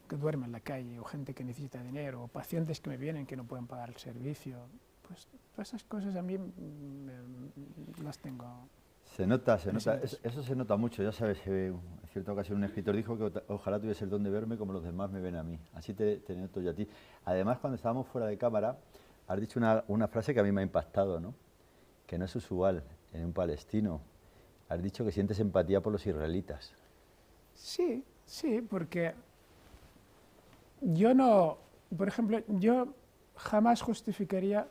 que duerme en la calle, o gente que necesita dinero, o pacientes que me vienen que no pueden pagar el servicio, pues todas esas cosas a mí las tengo. Se nota, eso se nota mucho, ya sabes, en cierta ocasión un escritor dijo que ojalá tuviese el don de verme como los demás me ven a mí, así te noto yo a ti. Además, cuando estábamos fuera de cámara, has dicho una frase que a mí me ha impactado, ¿no? Que no es usual en un palestino. Has dicho que sientes empatía por los israelitas. Sí, sí, porque yo no, por ejemplo, yo jamás justificaría,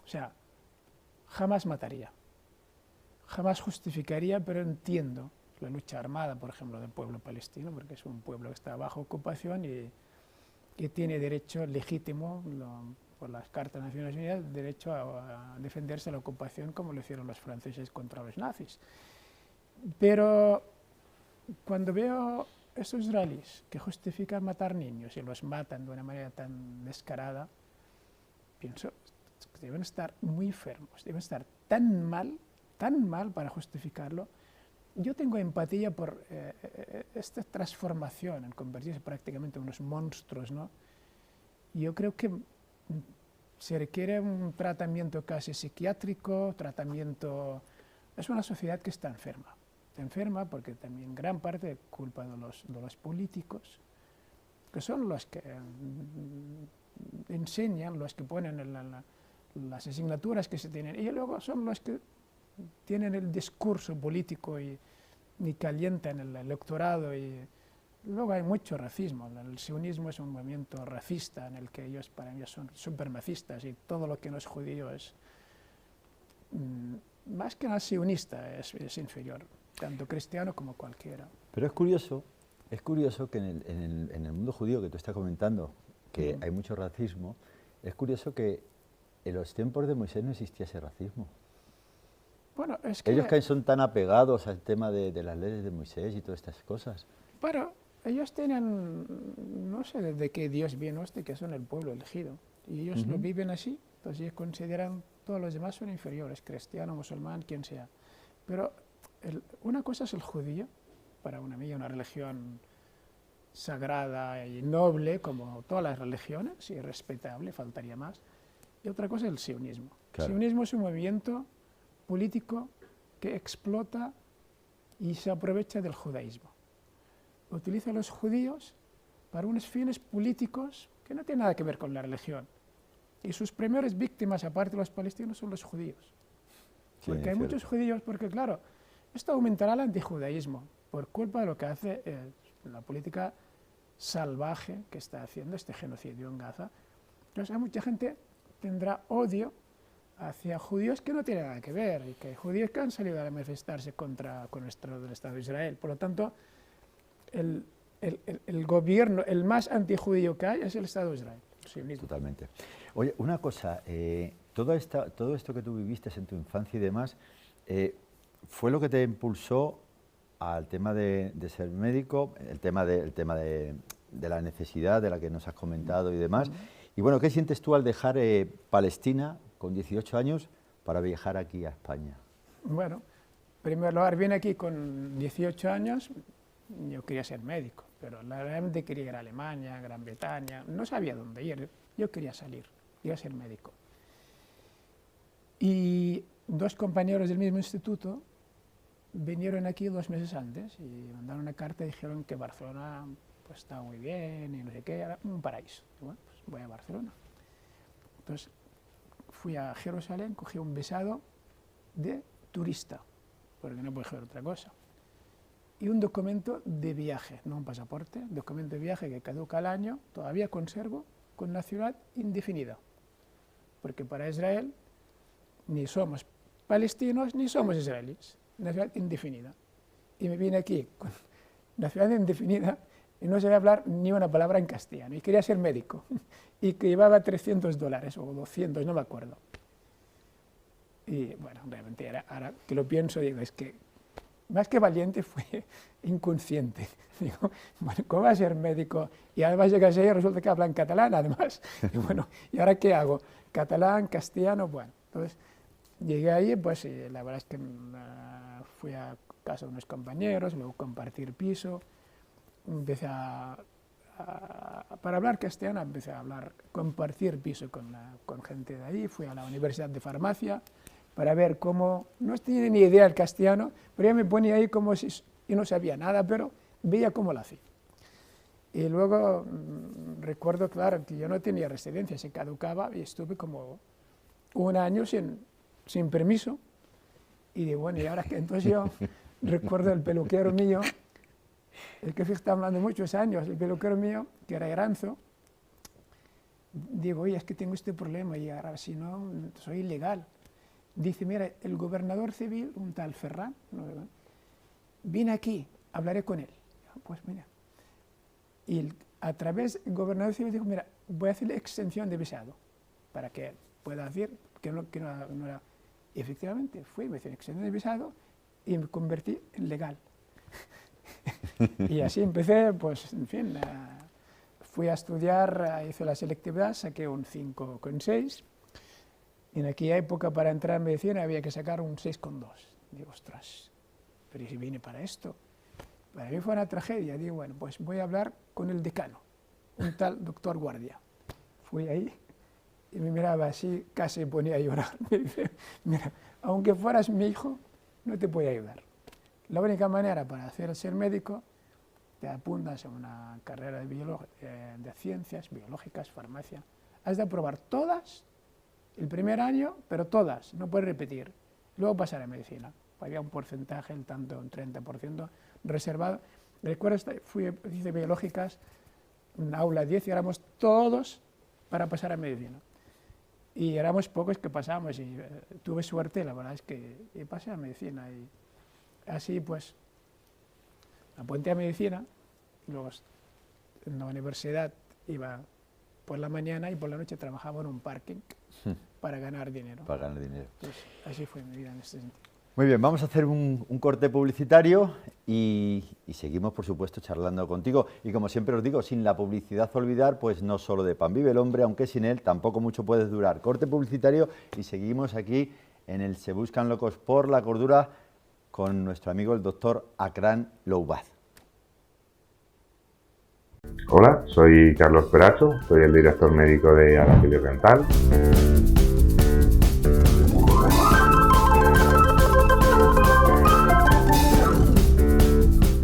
o sea, jamás mataría. Jamás justificaría, pero entiendo la lucha armada, por ejemplo, del pueblo palestino, porque es un pueblo que está bajo ocupación y que tiene derecho legítimo, por las Cartas de Naciones Unidas, derecho a defenderse de la ocupación como lo hicieron los franceses contra los nazis. Pero cuando veo esos israelíes que justifican matar niños y los matan de una manera tan descarada, pienso que deben estar muy enfermos, deben estar tan mal para justificarlo. Yo tengo empatía por esta transformación en convertirse prácticamente en unos monstruos, ¿no? Yo creo que se requiere un tratamiento casi psiquiátrico, Es una sociedad que está enferma porque también gran parte es culpa de los políticos, que son los que enseñan, los que ponen las asignaturas que se tienen, y luego son los que tienen el discurso político y calientan el electorado, y luego hay mucho racismo. El sionismo es un movimiento racista en el que ellos, para ellos, son supremacistas, y todo lo que no es judío es, más que nada sionista, es inferior, tanto cristiano como cualquiera. Pero es curioso que en el mundo judío que tú estás comentando, que hay mucho racismo, es curioso que en los tiempos de Moisés no existía ese racismo. Bueno, es que ellos que son tan apegados al tema de las leyes de Moisés y todas estas cosas. Bueno, ellos tienen, no sé desde qué Dios vino que son el pueblo elegido, y ellos lo viven así, entonces ellos consideran todos los demás son inferiores, cristiano, musulmán, quien sea. Pero una cosa es el judío, para mí una religión sagrada y noble, como todas las religiones, y respetable, faltaría más. Y otra cosa es el sionismo. Claro. El sionismo es un movimiento político que explota y se aprovecha del judaísmo. Utiliza a los judíos para unos fines políticos que no tienen nada que ver con la religión. Y sus primeras víctimas, aparte de los palestinos, son los judíos. Sí, porque hay muchos judíos, porque claro, esto aumentará el antijudaísmo por culpa de lo que hace la política salvaje que está haciendo este genocidio en Gaza. Entonces hay mucha gente que tendrá odio hacia judíos que no tienen nada que ver, y que hay judíos que han salido a manifestarse con el Estado de Israel. Por lo tanto, el gobierno, el más antijudío que hay, es el Estado de Israel. Totalmente. Oye, una cosa, todo esto que tú viviste en tu infancia y demás, ¿fue lo que te impulsó al tema de ser médico, el tema de la necesidad de la que nos has comentado y demás? Y bueno, ¿qué sientes tú al dejar Palestina con 18 años para viajar aquí a España? Bueno, en primer lugar, vine aquí con 18 años, yo quería ser médico, pero realmente quería ir a Alemania, Gran Bretaña, no sabía dónde ir, yo quería salir, quería ser médico. Y dos compañeros del mismo instituto vinieron aquí 2 meses antes y mandaron una carta y dijeron que Barcelona pues estaba muy bien y no sé qué, era un paraíso. Y bueno, pues voy a Barcelona. Entonces fui a Jerusalén, cogí un visado de turista, porque no puedo hacer otra cosa, y un documento de viaje, no un pasaporte, documento de viaje que caduca al año, todavía conservo, con nacionalidad indefinida, porque para Israel ni somos palestinos ni somos israelíes, nacionalidad indefinida. Y me vine aquí con nacionalidad indefinida y no sabía hablar ni una palabra en castellano, y quería ser médico, y que llevaba $300 o 200, no me acuerdo. Y bueno, realmente ahora que lo pienso, digo, es que más que valiente fue inconsciente. Digo, bueno, ¿cómo va a ser médico? Y además llegas ahí y resulta que hablan catalán, además. Y bueno, ¿y ahora qué hago? Catalán, castellano, bueno. Entonces, llegué ahí, pues la verdad es que fui a casa de unos compañeros, luego compartir piso, empecé para hablar castellano, empecé a compartir piso con gente de ahí, fui a la Universidad de Farmacia para ver cómo, no tenía ni idea del castellano, pero ya me ponía ahí como si, y no sabía nada, pero veía cómo lo hacía. Y luego recuerdo, claro, que yo no tenía residencia, se caducaba y estuve como 1 año sin permiso. Y digo, bueno, y ahora que entonces yo recuerdo el peluquero mío, el que está hablando muchos años, el peluquero mío, que era Eranzo, digo, oye, es que tengo este problema y ahora si no, soy ilegal. Dice, mira, el gobernador civil, un tal Ferran, ¿no? vine aquí, hablaré con él. Pues mira, y a través del gobernador civil dijo, mira, voy a hacerle exención de visado para que pueda decir que no era. Y efectivamente fui, me hice exención de visado y me convertí en legal. Y así empecé, pues, en fin, fui a estudiar, hice la selectividad, saqué un 5,6. Y en aquella época para entrar en medicina había que sacar un 6,2. Digo, ostras, pero si vine para esto. Para mí fue una tragedia. Digo, bueno, pues voy a hablar con el decano, un tal doctor Guardia. Fui ahí y me miraba así, casi me ponía a llorar. Me dice, mira, aunque fueras mi hijo, no te voy a ayudar. La única manera para ser médico, te apuntas a una carrera de ciencias biológicas, farmacia. Has de aprobar todas el primer año, pero todas, no puedes repetir. Luego pasar a medicina. Había un porcentaje, un 30% reservado. Recuerdo, hice biológicas, en aula 10 y éramos todos para pasar a medicina. Y éramos pocos que pasamos y tuve suerte, la verdad es que pasé a medicina. Y así pues, apunté a medicina, y luego en la universidad iba por la mañana y por la noche trabajaba en un parking para ganar dinero. Para ganar dinero. Pues así fue mi vida en ese sentido. Muy bien, vamos a hacer un corte publicitario y seguimos, por supuesto, charlando contigo. Y como siempre os digo, sin la publicidad olvidar, pues no solo de pan vive el hombre, aunque sin él tampoco mucho puedes durar. Corte publicitario y seguimos aquí en el Se Buscan Locos por la Cordura con nuestro amigo el doctor Akram Loubaz. Hola, soy Carlos Peracho, soy el director médico de Arapiles Dental.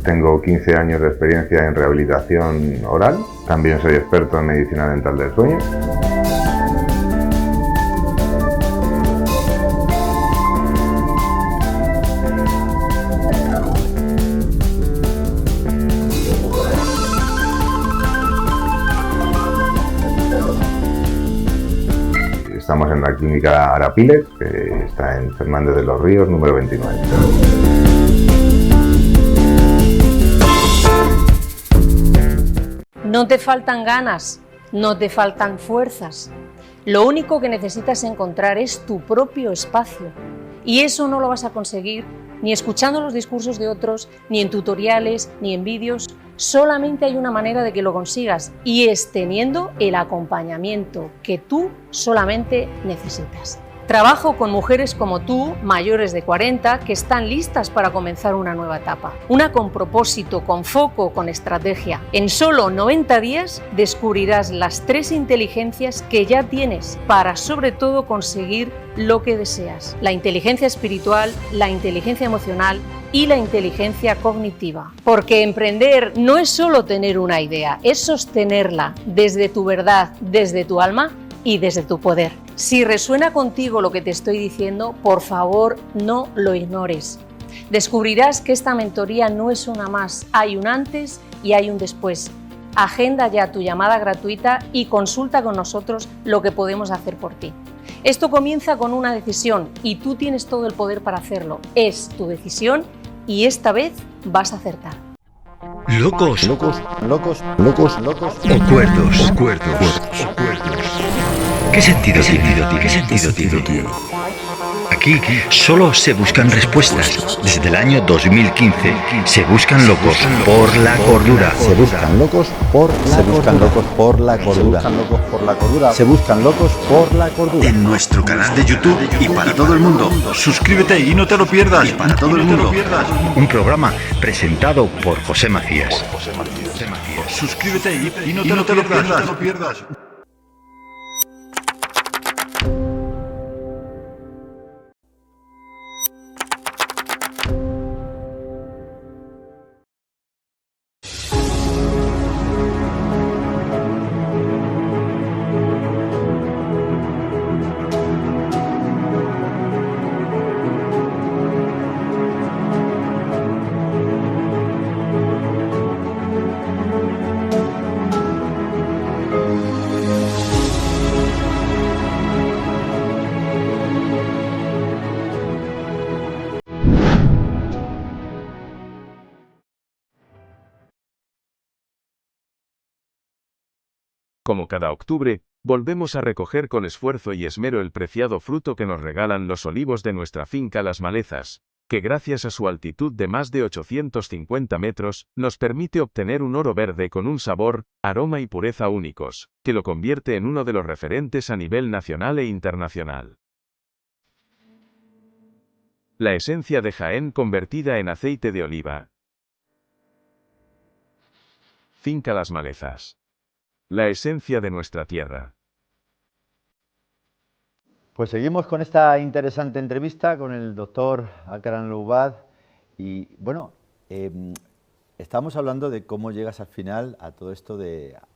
Tengo 15 años de experiencia en rehabilitación oral, también soy experto en medicina dental del sueño. Estamos en la clínica Arapiles, que está en Fernández de los Ríos, número 29. No te faltan ganas, no te faltan fuerzas. Lo único que necesitas encontrar es tu propio espacio. Y eso no lo vas a conseguir ni escuchando los discursos de otros, ni en tutoriales, ni en vídeos. Solamente hay una manera de que lo consigas y es teniendo el acompañamiento que tú solamente necesitas. Trabajo con mujeres como tú, mayores de 40, que están listas para comenzar una nueva etapa. Una con propósito, con foco, con estrategia. En solo 90 días descubrirás las 3 inteligencias que ya tienes para, sobre todo, conseguir lo que deseas. La inteligencia espiritual, la inteligencia emocional y la inteligencia cognitiva. Porque emprender no es solo tener una idea, es sostenerla desde tu verdad, desde tu alma y desde tu poder. Si resuena contigo lo que te estoy diciendo, por favor no lo ignores. Descubrirás que esta mentoría no es una más, hay un antes y hay un después. Agenda ya tu llamada gratuita y consulta con nosotros lo que podemos hacer por ti. Esto comienza con una decisión y tú tienes todo el poder para hacerlo. Es tu decisión y esta vez vas a acertar. Locos. Locos, locos, locos, locos. O cuerdos. ¿Qué sentido tiene? Aquí solo se buscan respuestas. Desde el año 2015 se buscan locos por la cordura. Se buscan locos por la cordura. Se buscan locos por la cordura. En nuestro canal de YouTube y para todo el mundo. Suscríbete y no te lo pierdas. Y para todo el mundo. Un programa presentado por José Macías. Suscríbete y no te lo pierdas. Como cada octubre, volvemos a recoger con esfuerzo y esmero el preciado fruto que nos regalan los olivos de nuestra finca Las Malezas, que gracias a su altitud de más de 850 metros, nos permite obtener un oro verde con un sabor, aroma y pureza únicos, que lo convierte en uno de los referentes a nivel nacional e internacional. La esencia de Jaén convertida en aceite de oliva. Finca Las Malezas. La esencia de nuestra tierra. Pues seguimos con esta interesante entrevista con el doctor Akram Loubad y bueno, estamos hablando de cómo llegas al final a todo esto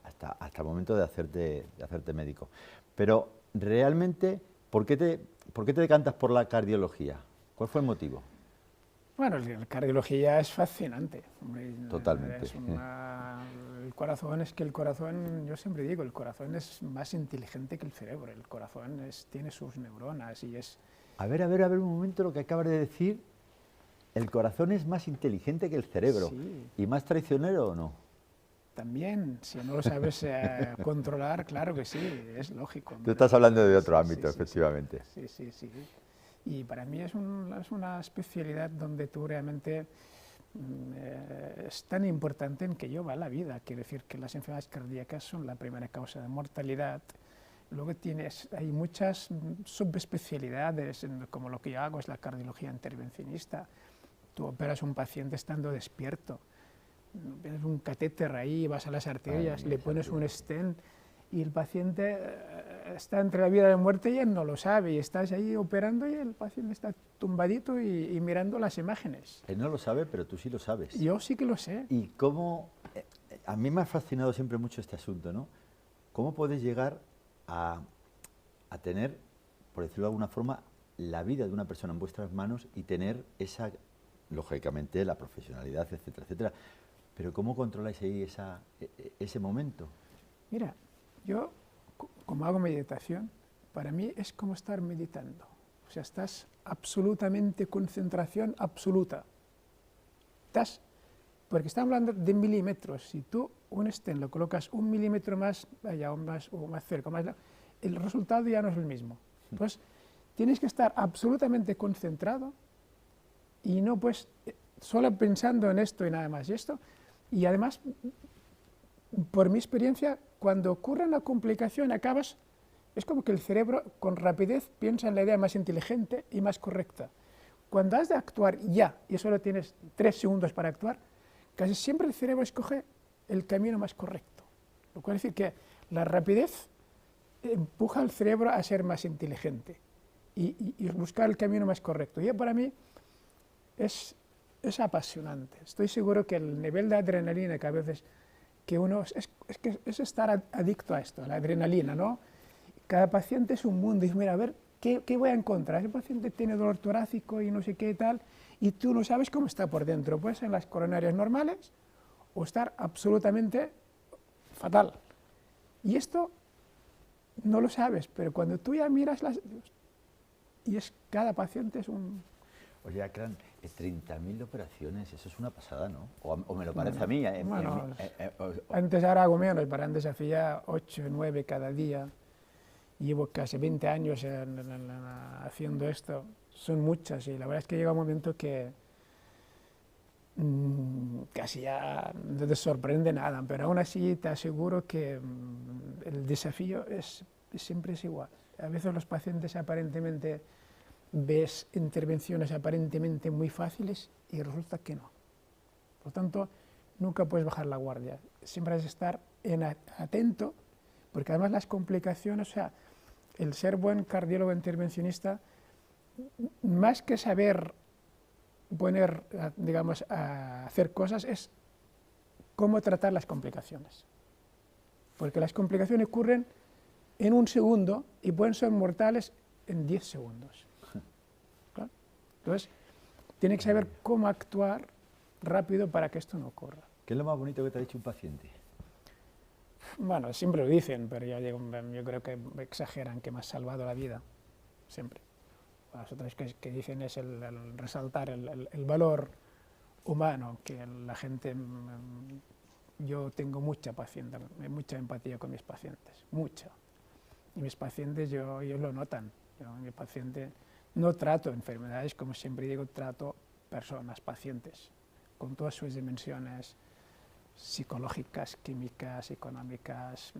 hasta el momento de hacerte médico. Pero realmente, ¿por qué te decantas por la cardiología? ¿Cuál fue el motivo? Bueno, la cardiología es fascinante. Totalmente. El corazón, yo siempre digo, el corazón es más inteligente que el cerebro. El corazón tiene sus neuronas y es... A ver un momento lo que acabas de decir. ¿El corazón es más inteligente que el cerebro? Sí. ¿Y más traicionero o no? También, si no lo sabes controlar, claro que sí, es lógico. Tú estás hablando de otro ámbito, Sí, efectivamente. Sí. Y para mí es una especialidad donde tú realmente es tan importante en que lleva la vida. Quiero decir que las enfermedades cardíacas son la primera causa de mortalidad. Luego hay muchas subespecialidades, como lo que yo hago es la cardiología intervencionista. Tú operas a un paciente estando despierto, pones un catéter ahí, vas a las arterias, le pones un stent y el paciente está entre la vida y la muerte y él no lo sabe, y estás ahí operando y el paciente está tumbadito y mirando las imágenes. Él no lo sabe, pero tú sí lo sabes. Yo sí que lo sé. Y cómo, a mí me ha fascinado siempre mucho este asunto, ¿no? ¿Cómo puedes llegar a tener, por decirlo de alguna forma, la vida de una persona en vuestras manos y tener esa, lógicamente, la profesionalidad, etcétera, etcétera? Pero ¿cómo controláis ahí ese momento? Mira, yo, como hago meditación, para mí es como estar meditando. O sea, estás absolutamente concentración absoluta. Porque estamos hablando de milímetros. Si tú un stent lo colocas 1 milímetro más allá o más cerca, el resultado ya no es el mismo. Entonces, tienes que estar absolutamente concentrado y no pues solo pensando en esto y nada más. Y además, por mi experiencia, cuando ocurre una complicación es como que el cerebro con rapidez piensa en la idea más inteligente y más correcta. Cuando has de actuar ya, y solo tienes 3 segundos para actuar, casi siempre el cerebro escoge el camino más correcto. Lo cual quiere decir que la rapidez empuja al cerebro a ser más inteligente y buscar el camino más correcto. Y para mí es apasionante. Estoy seguro que el nivel de adrenalina que a veces que uno es estar adicto a esto, a la adrenalina, ¿no? Cada paciente es un mundo y dices, mira, a ver, ¿qué voy a encontrar? Ese paciente tiene dolor torácico y no sé qué y tal, y tú no sabes cómo está por dentro. Puede ser en las coronarias normales o estar absolutamente fatal. Y esto no lo sabes, pero cuando tú ya miras cada paciente es un... Oye, Akram, 30.000 operaciones, eso es una pasada, ¿no? O me lo parece a mí. Bueno, antes ahora hago menos, pero antes hacía 8, 9 cada día. Llevo casi 20 años haciendo esto, son muchas, y la verdad es que llega un momento que casi ya no te sorprende nada, pero aún así te aseguro que el desafío siempre es igual. A veces los pacientes aparentemente ves intervenciones aparentemente muy fáciles y resulta que no. Por lo tanto, nunca puedes bajar la guardia, siempre has de estar atento, porque además las complicaciones, o sea, el ser buen cardiólogo intervencionista, más que saber a hacer cosas, es cómo tratar las complicaciones. Porque las complicaciones ocurren en 1 segundo y pueden ser mortales en 10 segundos. ¿Claro? Entonces, tiene que saber cómo actuar rápido para que esto no ocurra. ¿Qué es lo más bonito que te ha dicho un paciente? Bueno, siempre lo dicen, pero yo creo que exageran, que me has salvado la vida, siempre. Las otras que dicen es el resaltar el valor humano, que la gente yo tengo mucha paciencia, mucha empatía con mis pacientes, mucha. Y mis pacientes, ellos lo notan. Yo, mi paciente, no trato enfermedades, como siempre digo, trato personas, pacientes, con todas sus dimensiones psicológicas, químicas, económicas.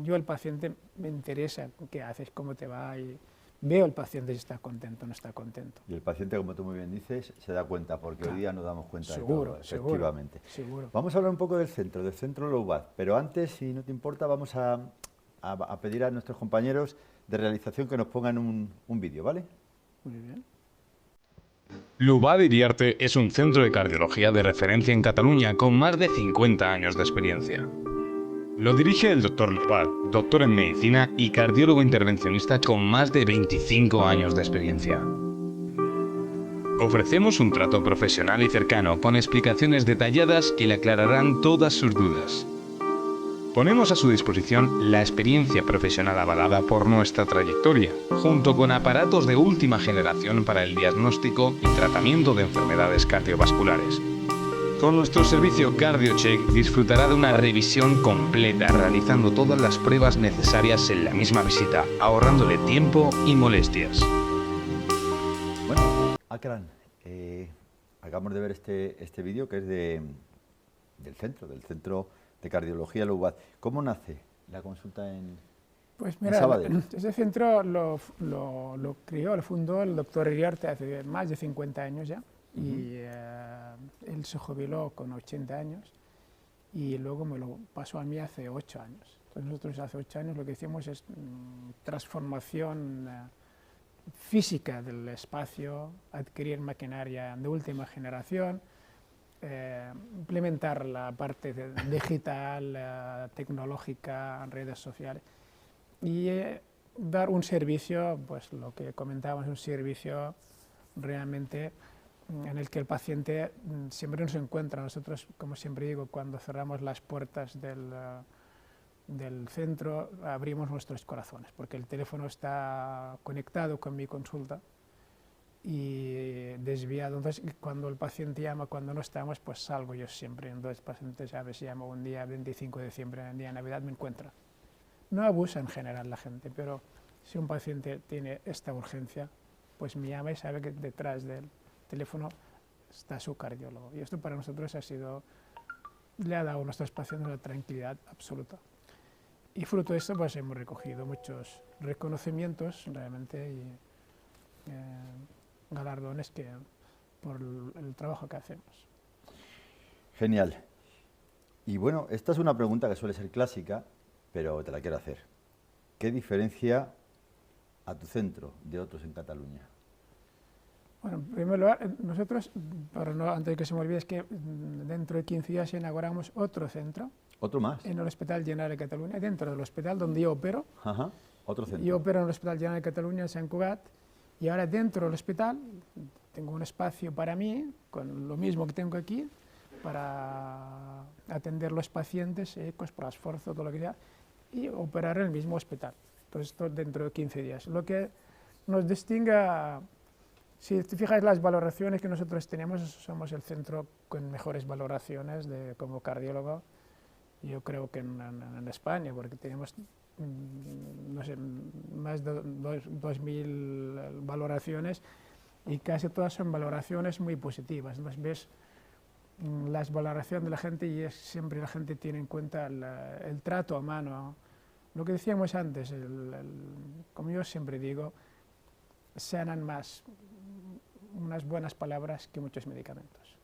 Yo, el paciente, me interesa qué haces, cómo te va, y veo el paciente si está contento o no está contento. Y el paciente, como tú muy bien dices, se da cuenta, porque Claro. hoy día nos damos cuenta Seguro, de todo, efectivamente. Seguro. Vamos a hablar un poco del centro Loubad, pero antes, si no te importa, vamos a pedir a nuestros compañeros de realización que nos pongan un vídeo, ¿vale? Muy bien. Loubad Iriarte es un centro de cardiología de referencia en Cataluña con más de 50 años de experiencia. Lo dirige el Dr. Loubad, doctor en medicina y cardiólogo intervencionista con más de 25 años de experiencia. Ofrecemos un trato profesional y cercano con explicaciones detalladas que le aclararán todas sus dudas. Ponemos a su disposición la experiencia profesional avalada por nuestra trayectoria, junto con aparatos de última generación para el diagnóstico y tratamiento de enfermedades cardiovasculares. Con nuestro servicio CardioCheck disfrutará de una revisión completa, realizando todas las pruebas necesarias en la misma visita, ahorrándole tiempo y molestias. Bueno, Akram, acabamos de ver este vídeo que es del centro de cardiología Loubad. ¿Cómo nace la consulta en Pues mira, Sabadell? ese centro lo fundó el doctor Iriarte hace más de 50 años ya, y él se jubiló con 80 años y luego me lo pasó a mí hace 8 años. Entonces nosotros hace 8 años lo que hicimos es transformación física del espacio, adquirir maquinaria de última generación, implementar la parte digital, tecnológica, redes sociales, y dar un servicio, pues lo que comentábamos, un servicio realmente en el que el paciente siempre nos encuentra. Nosotros, como siempre digo, cuando cerramos las puertas del centro, abrimos nuestros corazones, porque el teléfono está conectado con mi consulta y desviado. Entonces, cuando el paciente llama, cuando no estamos, pues salgo yo siempre. Entonces, el paciente sabe si llamo un día 25 de diciembre, el día de Navidad, me encuentra. No abusa en general la gente, pero si un paciente tiene esta urgencia, pues me llama y sabe que detrás del teléfono está su cardiólogo. Y esto para nosotros le ha dado a nuestros pacientes una tranquilidad absoluta. Y fruto de esto, pues hemos recogido muchos reconocimientos realmente y galardones por el trabajo que hacemos. Genial. Y bueno, esta es una pregunta que suele ser clásica, pero te la quiero hacer. ¿Qué diferencia a tu centro de otros en Cataluña? Bueno, en primer lugar, nosotros, antes de que se me olvide, es que dentro de 15 días inauguramos otro centro. ¿Otro más? En el Hospital General de Cataluña, dentro del hospital donde yo opero. Ajá, otro centro. Yo opero en el Hospital General de Cataluña en Sant Cugat, y ahora dentro del hospital tengo un espacio para mí, con lo mismo que tengo aquí, para atender los pacientes, ecos, por esfuerzo, todo lo que sea, y operar en el mismo hospital. Entonces, esto dentro de 15 días. Lo que nos distingue, si te fijas las valoraciones que nosotros tenemos, somos el centro con mejores valoraciones como cardiólogo, yo creo que en España, porque tenemos no sé, más de 2.000 valoraciones y casi todas son valoraciones muy positivas. Entonces ves las valoraciones de la gente y siempre la gente tiene en cuenta el trato a mano. Lo que decíamos antes, como yo siempre digo, sanan más unas buenas palabras que muchos medicamentos.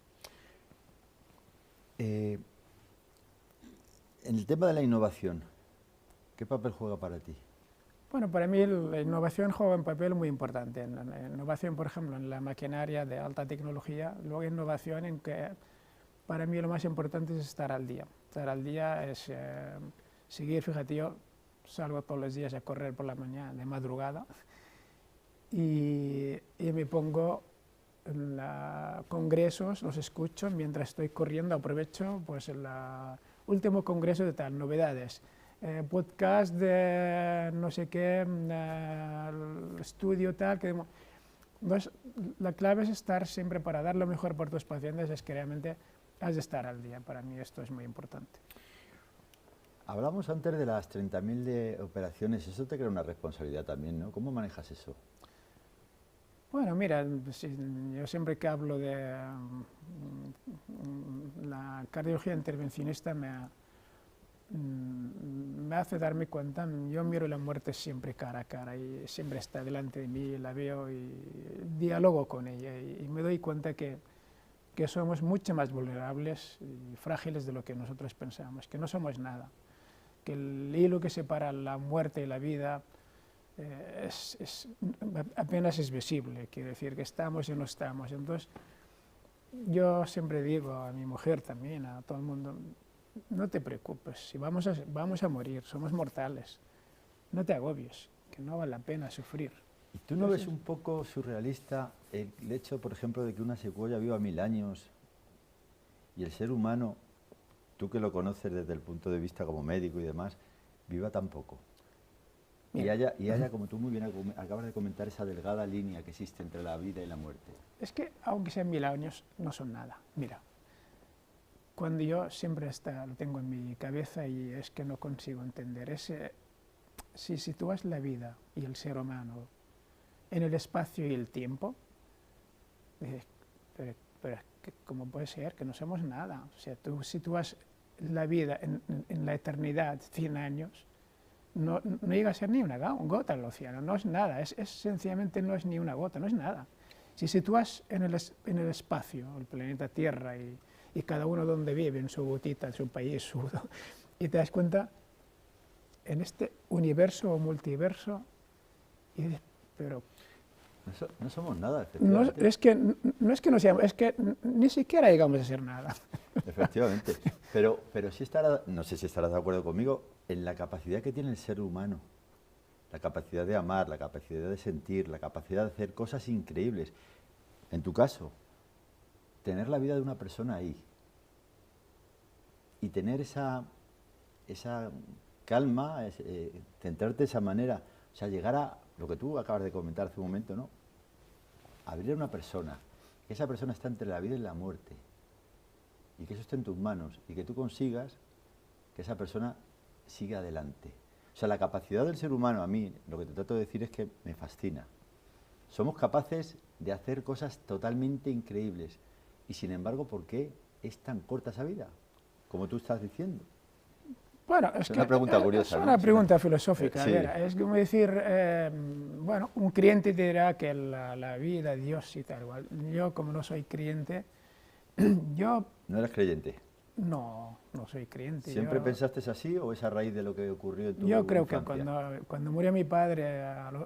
En el tema de la innovación, ¿qué papel juega para ti? Bueno, para mí la innovación juega un papel muy importante. En la innovación, por ejemplo, en la maquinaria de alta tecnología, luego innovación en que para mí lo más importante es estar al día. Estar al día es seguir, fíjate, yo salgo todos los días a correr por la mañana, de madrugada, y me pongo en congresos, los escucho mientras estoy corriendo, aprovecho pues el último congreso de tal, novedades, podcast de no sé qué, estudio tal. Entonces, la clave es estar siempre para dar lo mejor por tus pacientes, es que realmente has de estar al día. Para mí esto es muy importante. Hablamos antes de las 30.000 de operaciones, eso te crea una responsabilidad también, ¿no? ¿Cómo manejas eso? Bueno, mira, yo siempre que hablo de la cardiología intervencionista me hace darme cuenta, yo miro la muerte siempre cara a cara y siempre está delante de mí, la veo y dialogo con ella y me doy cuenta que somos mucho más vulnerables y frágiles de lo que nosotros pensamos, que no somos nada, que el hilo que separa la muerte y la vida apenas es visible, quiere decir que estamos y no estamos. Entonces, yo siempre digo a mi mujer también, a todo el mundo, no te preocupes, si vamos a morir, somos mortales, no te agobies, que no vale la pena sufrir. ¿Y tú no ves un poco surrealista el hecho, por ejemplo, de que una secuoya viva 1000 años y el ser humano, tú que lo conoces desde el punto de vista como médico y demás, viva tan poco? Y haya, como tú muy bien acabas de comentar, esa delgada línea que existe entre la vida y la muerte. Es que, aunque sean 1000 años, no son nada. Mira, cuando yo siempre lo tengo en mi cabeza y es que no consigo entender, si sitúas la vida y el ser humano en el espacio y el tiempo, pero ¿cómo puede ser? Que no somos nada. O sea, tú sitúas la vida en la eternidad, 100 años, no llega a ser ni una gota el océano, no es nada, sencillamente no es ni una gota, no es nada. Si sitúas en el espacio, el planeta Tierra y cada uno donde vive, en su gotita, en su país, y te das cuenta, en este universo o multiverso, pero... No somos nada, efectivamente. No es que no seamos, es que ni siquiera llegamos a ser nada. Efectivamente, pero sí no sé si estarás de acuerdo conmigo, en la capacidad que tiene el ser humano, la capacidad de amar, la capacidad de sentir, la capacidad de hacer cosas increíbles. En tu caso, tener la vida de una persona ahí y tener esa calma, centrarte de esa manera, o sea, llegar a lo que tú acabas de comentar hace un momento, ¿no? Abrir a una persona, que esa persona está entre la vida y la muerte, y que eso esté en tus manos, y que tú consigas que esa persona siga adelante. O sea, la capacidad del ser humano, a mí, lo que te trato de decir es que me fascina. Somos capaces de hacer cosas totalmente increíbles, y sin embargo, ¿por qué es tan corta esa vida? Como tú estás diciendo. Bueno, es una pregunta curiosa. Es una pregunta filosófica. Sí. A ver, es como decir, bueno, un creyente te dirá que la vida, Dios y tal igual. Yo, como no soy creyente, yo... ¿No eres creyente? No soy creyente. ¿Siempre pensaste así o es a raíz de lo que ocurrió en tu Yo creo infancia? que cuando murió mi padre,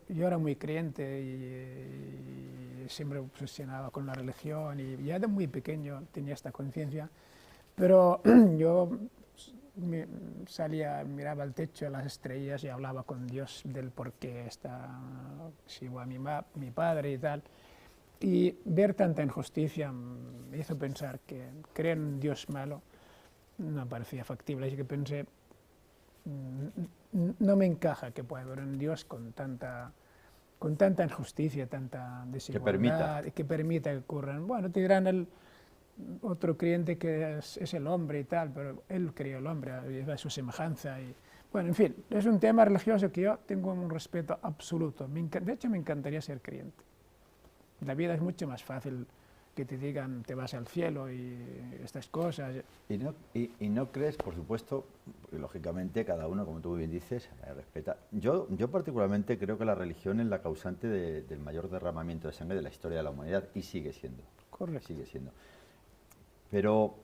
yo era muy creyente y siempre obsesionaba con la religión y ya de muy pequeño tenía esta conciencia, pero yo... miraba al techo, las estrellas y hablaba con Dios del por qué sigo a mi padre y tal. Y ver tanta injusticia me hizo pensar que creer en un Dios malo no me parecía factible. Así que pensé, no me encaja que pueda haber un Dios con tanta injusticia, tanta desigualdad, que permita que ocurran. Bueno, te dirán otro creyente que es el hombre y tal, pero él creó el hombre, a su semejanza. Y, bueno, en fin, es un tema religioso que yo tengo un respeto absoluto. De hecho, me encantaría ser creyente. La vida es mucho más fácil que te digan te vas al cielo y estas cosas. Y no crees, por supuesto, porque lógicamente cada uno, como tú bien dices, respeta. Yo particularmente creo que la religión es la causante del mayor derramamiento de sangre de la historia de la humanidad y sigue siendo. Correcto. Sigue siendo. Pero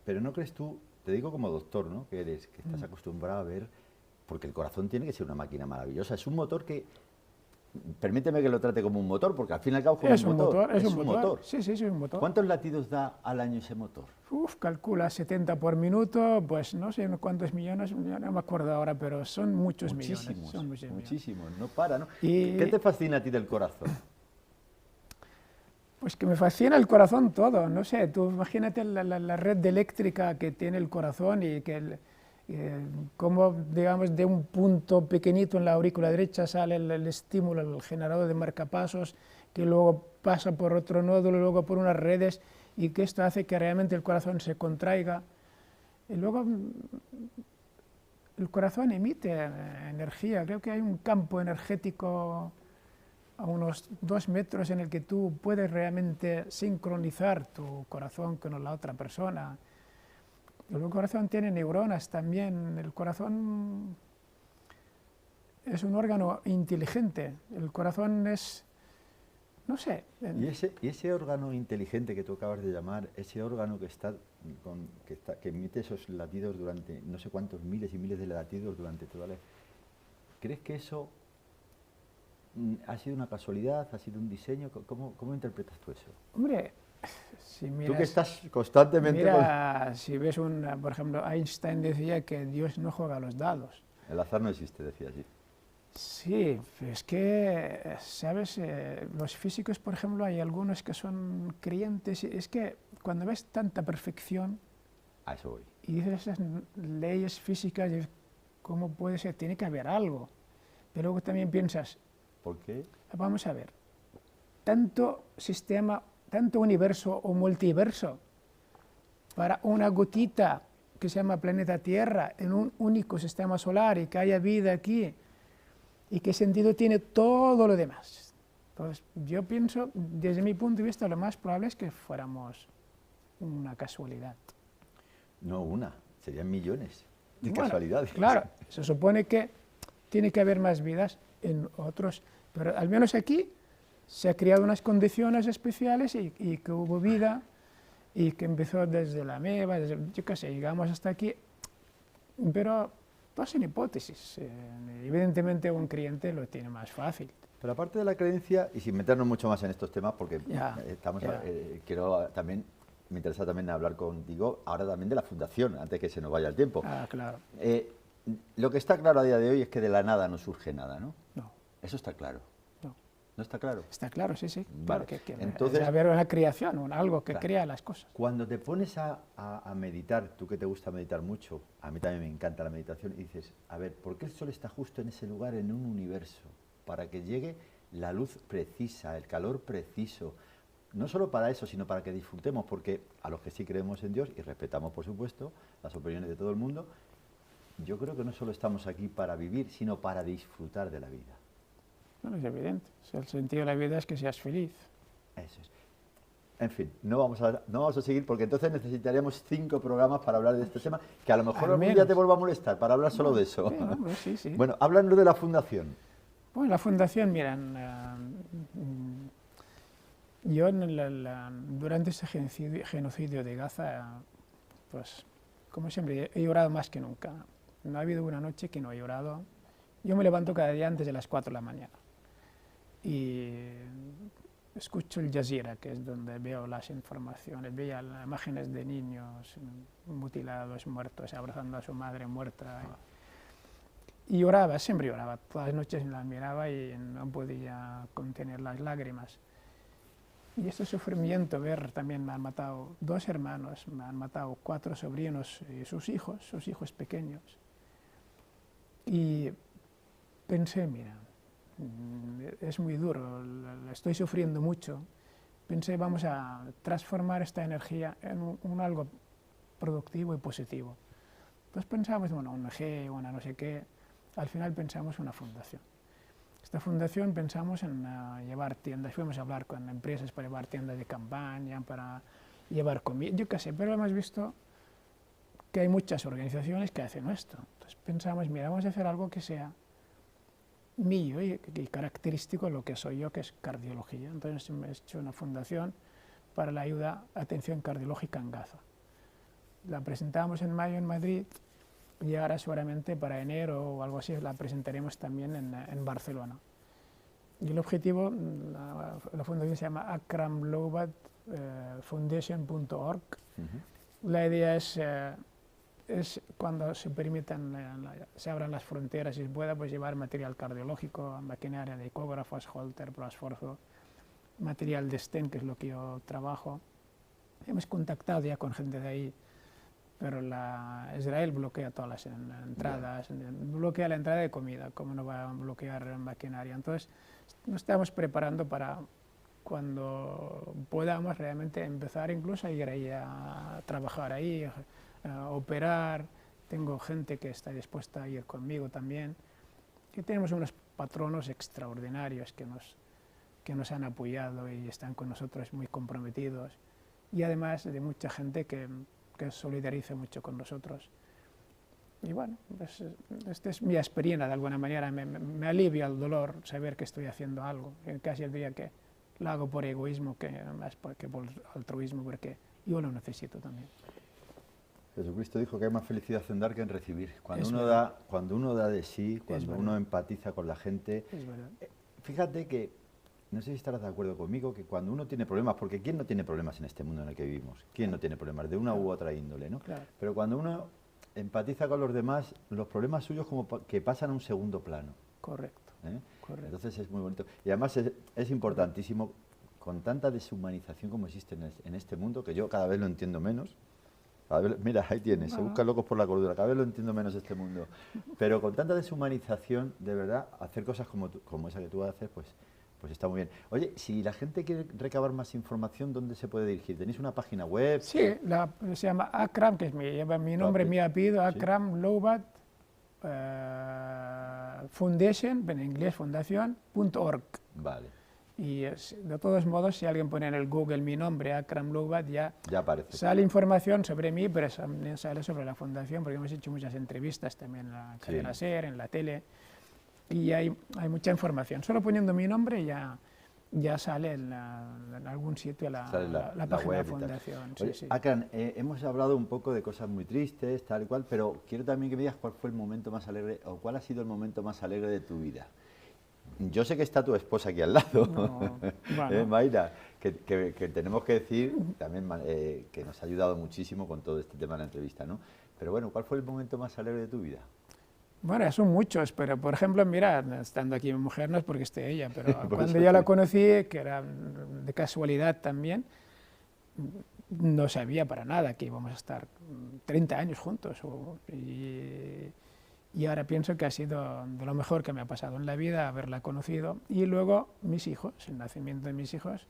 no crees tú, te digo como doctor, ¿no? Que estás acostumbrado a ver, porque el corazón tiene que ser una máquina maravillosa, es un motor que, permíteme que lo trate como un motor, porque al fin y al cabo es un motor. Es un motor. Sí, es un motor. ¿Cuántos latidos da al año ese motor? Calcula 70 por minuto, pues no sé cuántos millones, no me acuerdo ahora, pero son muchos millones. Son muchísimos, no para, ¿no? ¿Qué te fascina a ti del corazón? Pues que me fascina el corazón todo, no sé, tú imagínate la red eléctrica que tiene el corazón y que como, digamos, de un punto pequeñito en la aurícula derecha sale el estímulo, el generador de marcapasos, que luego pasa por otro nódulo, luego por unas redes, y que esto hace que realmente el corazón se contraiga. Y luego el corazón emite energía, creo que hay un campo energético a unos 2 metros en el que tú puedes realmente sincronizar tu corazón con la otra persona. El corazón tiene neuronas también, el corazón es un órgano inteligente, el corazón es, no sé. Y ese órgano inteligente que tú acabas de llamar, ese órgano que emite esos latidos durante no sé cuántos miles y miles de latidos durante toda la... ¿Crees que eso ha sido una casualidad, ha sido un diseño? ¿Cómo interpretas tú eso? Hombre, si miras, tú que estás constantemente... Mira, si ves por ejemplo, Einstein decía que Dios no juega a los dados. El azar no existe, decía así. Sí, es que, ¿sabes? Los físicos, por ejemplo, hay algunos que son creyentes. Es que cuando ves tanta perfección a eso voy. Y dices esas leyes físicas, ¿cómo puede ser? Tiene que haber algo. Pero luego también piensas, ¿por qué? Vamos a ver, tanto sistema, tanto universo o multiverso para una gotita que se llama planeta Tierra en un único sistema solar y que haya vida aquí. ¿Y qué sentido tiene todo lo demás? Entonces, yo pienso, desde mi punto de vista, lo más probable es que fuéramos una casualidad. No una, serían millones de casualidades. Claro, se supone que tiene que haber más vidas en otros, pero al menos aquí se han creado unas condiciones especiales y que hubo vida y que empezó desde la ameba, yo qué sé, llegamos hasta aquí, pero... Todo son hipótesis. Evidentemente un creyente lo tiene más fácil. Pero aparte de la creencia, y sin meternos mucho más en estos temas, porque quiero también, me interesa también hablar contigo, ahora también de la fundación, antes que se nos vaya el tiempo. Claro. Lo que está claro a día de hoy es que de la nada no surge nada, ¿no? No. Eso está claro. No. ¿No está claro? Está claro, sí, sí. Vale. Claro que entonces, debe haber una creación, algo que crea las cosas. Cuando te pones a meditar, tú que te gusta meditar mucho, a mí también me encanta la meditación, y dices, a ver, ¿por qué el sol está justo en ese lugar, en un universo? Para que llegue la luz precisa, el calor preciso. No solo para eso, sino para que disfrutemos, porque a los que sí creemos en Dios, y respetamos, por supuesto, las opiniones de todo el mundo, yo creo que no solo estamos aquí para vivir, sino para disfrutar de la vida. Bueno, es evidente. El sentido de la vida es que seas feliz. Eso es. En fin, no vamos a seguir porque entonces necesitaríamos 5 programas para hablar de este tema, que a lo mejor algún día te vuelva a molestar para hablar solo de eso. Sí. Bueno, háblanos de la fundación. Bueno, la fundación, miran, yo durante ese genocidio de Gaza, pues como siempre, he llorado más que nunca. No ha habido una noche que no he llorado. Yo me levanto cada día antes de las 4 de la mañana y escucho el Jazeera, que es donde veo las informaciones, veía las imágenes de niños mutilados, muertos, abrazando a su madre muerta. Y lloraba, siempre lloraba, todas las noches la miraba y no podía contener las lágrimas. Y este sufrimiento, ver también me han matado 2 hermanos, me han matado 4 sobrinos y sus hijos pequeños. Y pensé, mira, es muy duro, estoy sufriendo mucho. Pensé, vamos a transformar esta energía en un algo productivo y positivo. Pues pensamos, bueno, una ONG, una no sé qué, al final pensamos una fundación. Esta fundación pensamos en llevar tiendas, fuimos a hablar con empresas para llevar tiendas de campaña, para llevar comida, yo qué sé, pero hemos visto que hay muchas organizaciones que hacen esto. Entonces pensamos, mira, vamos a hacer algo que sea mío y característico de lo que soy yo, que es cardiología. Entonces he hecho una fundación para la ayuda a atención cardiológica en Gaza. La presentamos en mayo en Madrid y ahora seguramente para enero o algo así la presentaremos también en Barcelona. Y el objetivo, la fundación se llama akramlobad.foundation.org. La idea es cuando se permitan, se abran las fronteras y se pueda pues, llevar material cardiológico, maquinaria de ecógrafos, Holter, esfuerzo, material de stent, que es lo que yo trabajo. Hemos contactado ya con gente de ahí, pero Israel bloquea todas las entradas, bloquea la entrada de comida, ¿cómo no va a bloquear maquinaria? Entonces, nos estamos preparando para cuando podamos realmente empezar incluso a ir ahí a trabajar ahí, a operar. Tengo gente que está dispuesta a ir conmigo también. Y tenemos unos patronos extraordinarios que nos han apoyado y están con nosotros muy comprometidos. Y además de mucha gente que solidariza mucho con nosotros. Y bueno, pues, esta es mi experiencia de alguna manera, me alivia el dolor saber que estoy haciendo algo, casi el día que lo hago por egoísmo más que por altruismo, porque yo lo necesito también. Jesucristo dijo que hay más felicidad en dar que en recibir. Cuando uno da de sí, cuando uno empatiza con la gente, es verdad. Fíjate que, no sé si estarás de acuerdo conmigo, que cuando uno tiene problemas, porque ¿quién no tiene problemas en este mundo en el que vivimos? ¿Quién no tiene problemas de una u otra índole, ¿no? Claro. Pero cuando uno empatiza con los demás, los problemas suyos como que pasan a un segundo plano. Correcto. Correcto. Entonces es muy bonito. Y además es importantísimo, con tanta deshumanización como existe en este mundo, que yo cada vez lo entiendo menos. Mira, ahí tienes, se buscan locos por la cordura, cada vez lo entiendo menos este mundo. Pero con tanta deshumanización, de verdad, hacer cosas como esa que tú haces, pues está muy bien. Oye, si la gente quiere recabar más información, ¿dónde se puede dirigir? ¿Tenéis una página web? Sí, se llama Akram, que lleva mi nombre, mi apellido, Akram Loubat Foundation, en inglés fundación.org. Vale. Y de todos modos, si alguien pone en el Google mi nombre, Akram Loubat, ya aparece. Sale información sobre mí, pero también sale sobre la fundación, porque hemos hecho muchas entrevistas también en la cadena SER, en la tele. Y hay mucha información. Solo poniendo mi nombre ya sale en algún sitio la página de la fundación. Oye, sí. Akram, hemos hablado un poco de cosas muy tristes, tal y cual, pero quiero también que me digas cuál fue el momento más alegre, o cuál ha sido el momento más alegre de tu vida. Yo sé que está tu esposa aquí al lado, bueno. Mayra, que tenemos que decir también que nos ha ayudado muchísimo con todo este tema de la entrevista, ¿no? Pero bueno, ¿cuál fue el momento más alegre de tu vida? Bueno, son muchos, pero por ejemplo, mira, estando aquí mi mujer no es porque esté ella, pero cuando yo la conocí, que era de casualidad también, no sabía para nada que íbamos a estar 30 años juntos. Y ahora pienso que ha sido de lo mejor que me ha pasado en la vida haberla conocido. Y luego mis hijos, el nacimiento de mis hijos,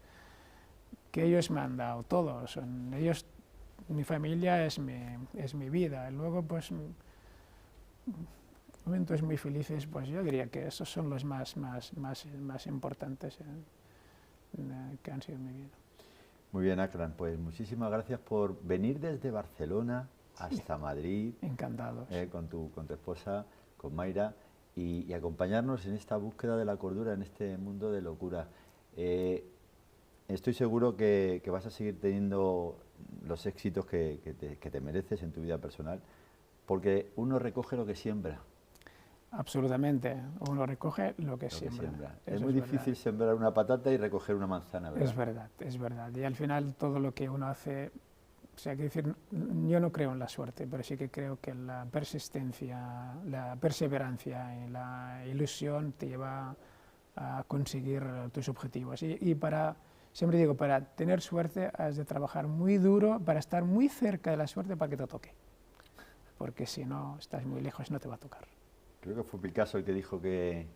que ellos me han dado todo. Ellos, mi familia es mi vida. Y luego, pues, momentos muy felices, pues yo diría que esos son los más importantes que han sido en mi vida. Muy bien, Akram, pues muchísimas gracias por venir desde Barcelona hasta Madrid. Encantados. Con tu esposa, con Mayra, y acompañarnos en esta búsqueda de la cordura, en este mundo de locura. Estoy seguro que vas a seguir teniendo los éxitos que te mereces en tu vida personal, porque uno recoge lo que siembra. Absolutamente, uno recoge lo que siembra. Es muy difícil sembrar una patata y recoger una manzana, ¿verdad? Es verdad. Y al final todo lo que uno hace, o sea, que decir, yo no creo en la suerte, pero sí que creo que la persistencia, la perseverancia y la ilusión te lleva a conseguir tus objetivos. Siempre digo, para tener suerte has de trabajar muy duro, para estar muy cerca de la suerte para que te toque. Porque si no, estás muy lejos, no te va a tocar. Creo que fue Picasso el que dijo que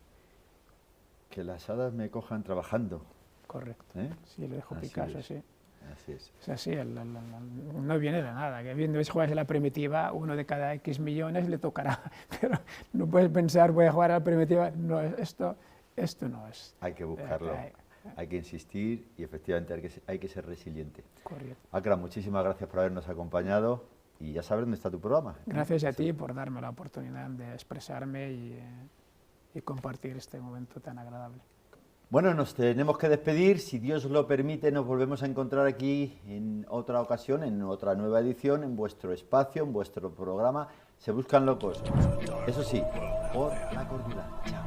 las hadas me cojan trabajando. Correcto. Sí, lo dijo Picasso, sí. Así es. O sea, sí, no viene de nada. Que viendo si juegas en la primitiva, uno de cada X millones le tocará. Pero no puedes pensar, voy a jugar a la primitiva. No, esto no es. Hay que buscarlo, hay que insistir y efectivamente hay que ser resiliente. Correcto. Akram, muchísimas gracias por habernos acompañado. Y ya sabes dónde está tu programa. Gracias a ti por darme la oportunidad de expresarme y compartir este momento tan agradable. Bueno, nos tenemos que despedir. Si Dios lo permite, nos volvemos a encontrar aquí en otra ocasión, en otra nueva edición, en vuestro espacio, en vuestro programa. Se buscan locos. Eso sí, por la cordura. Chao.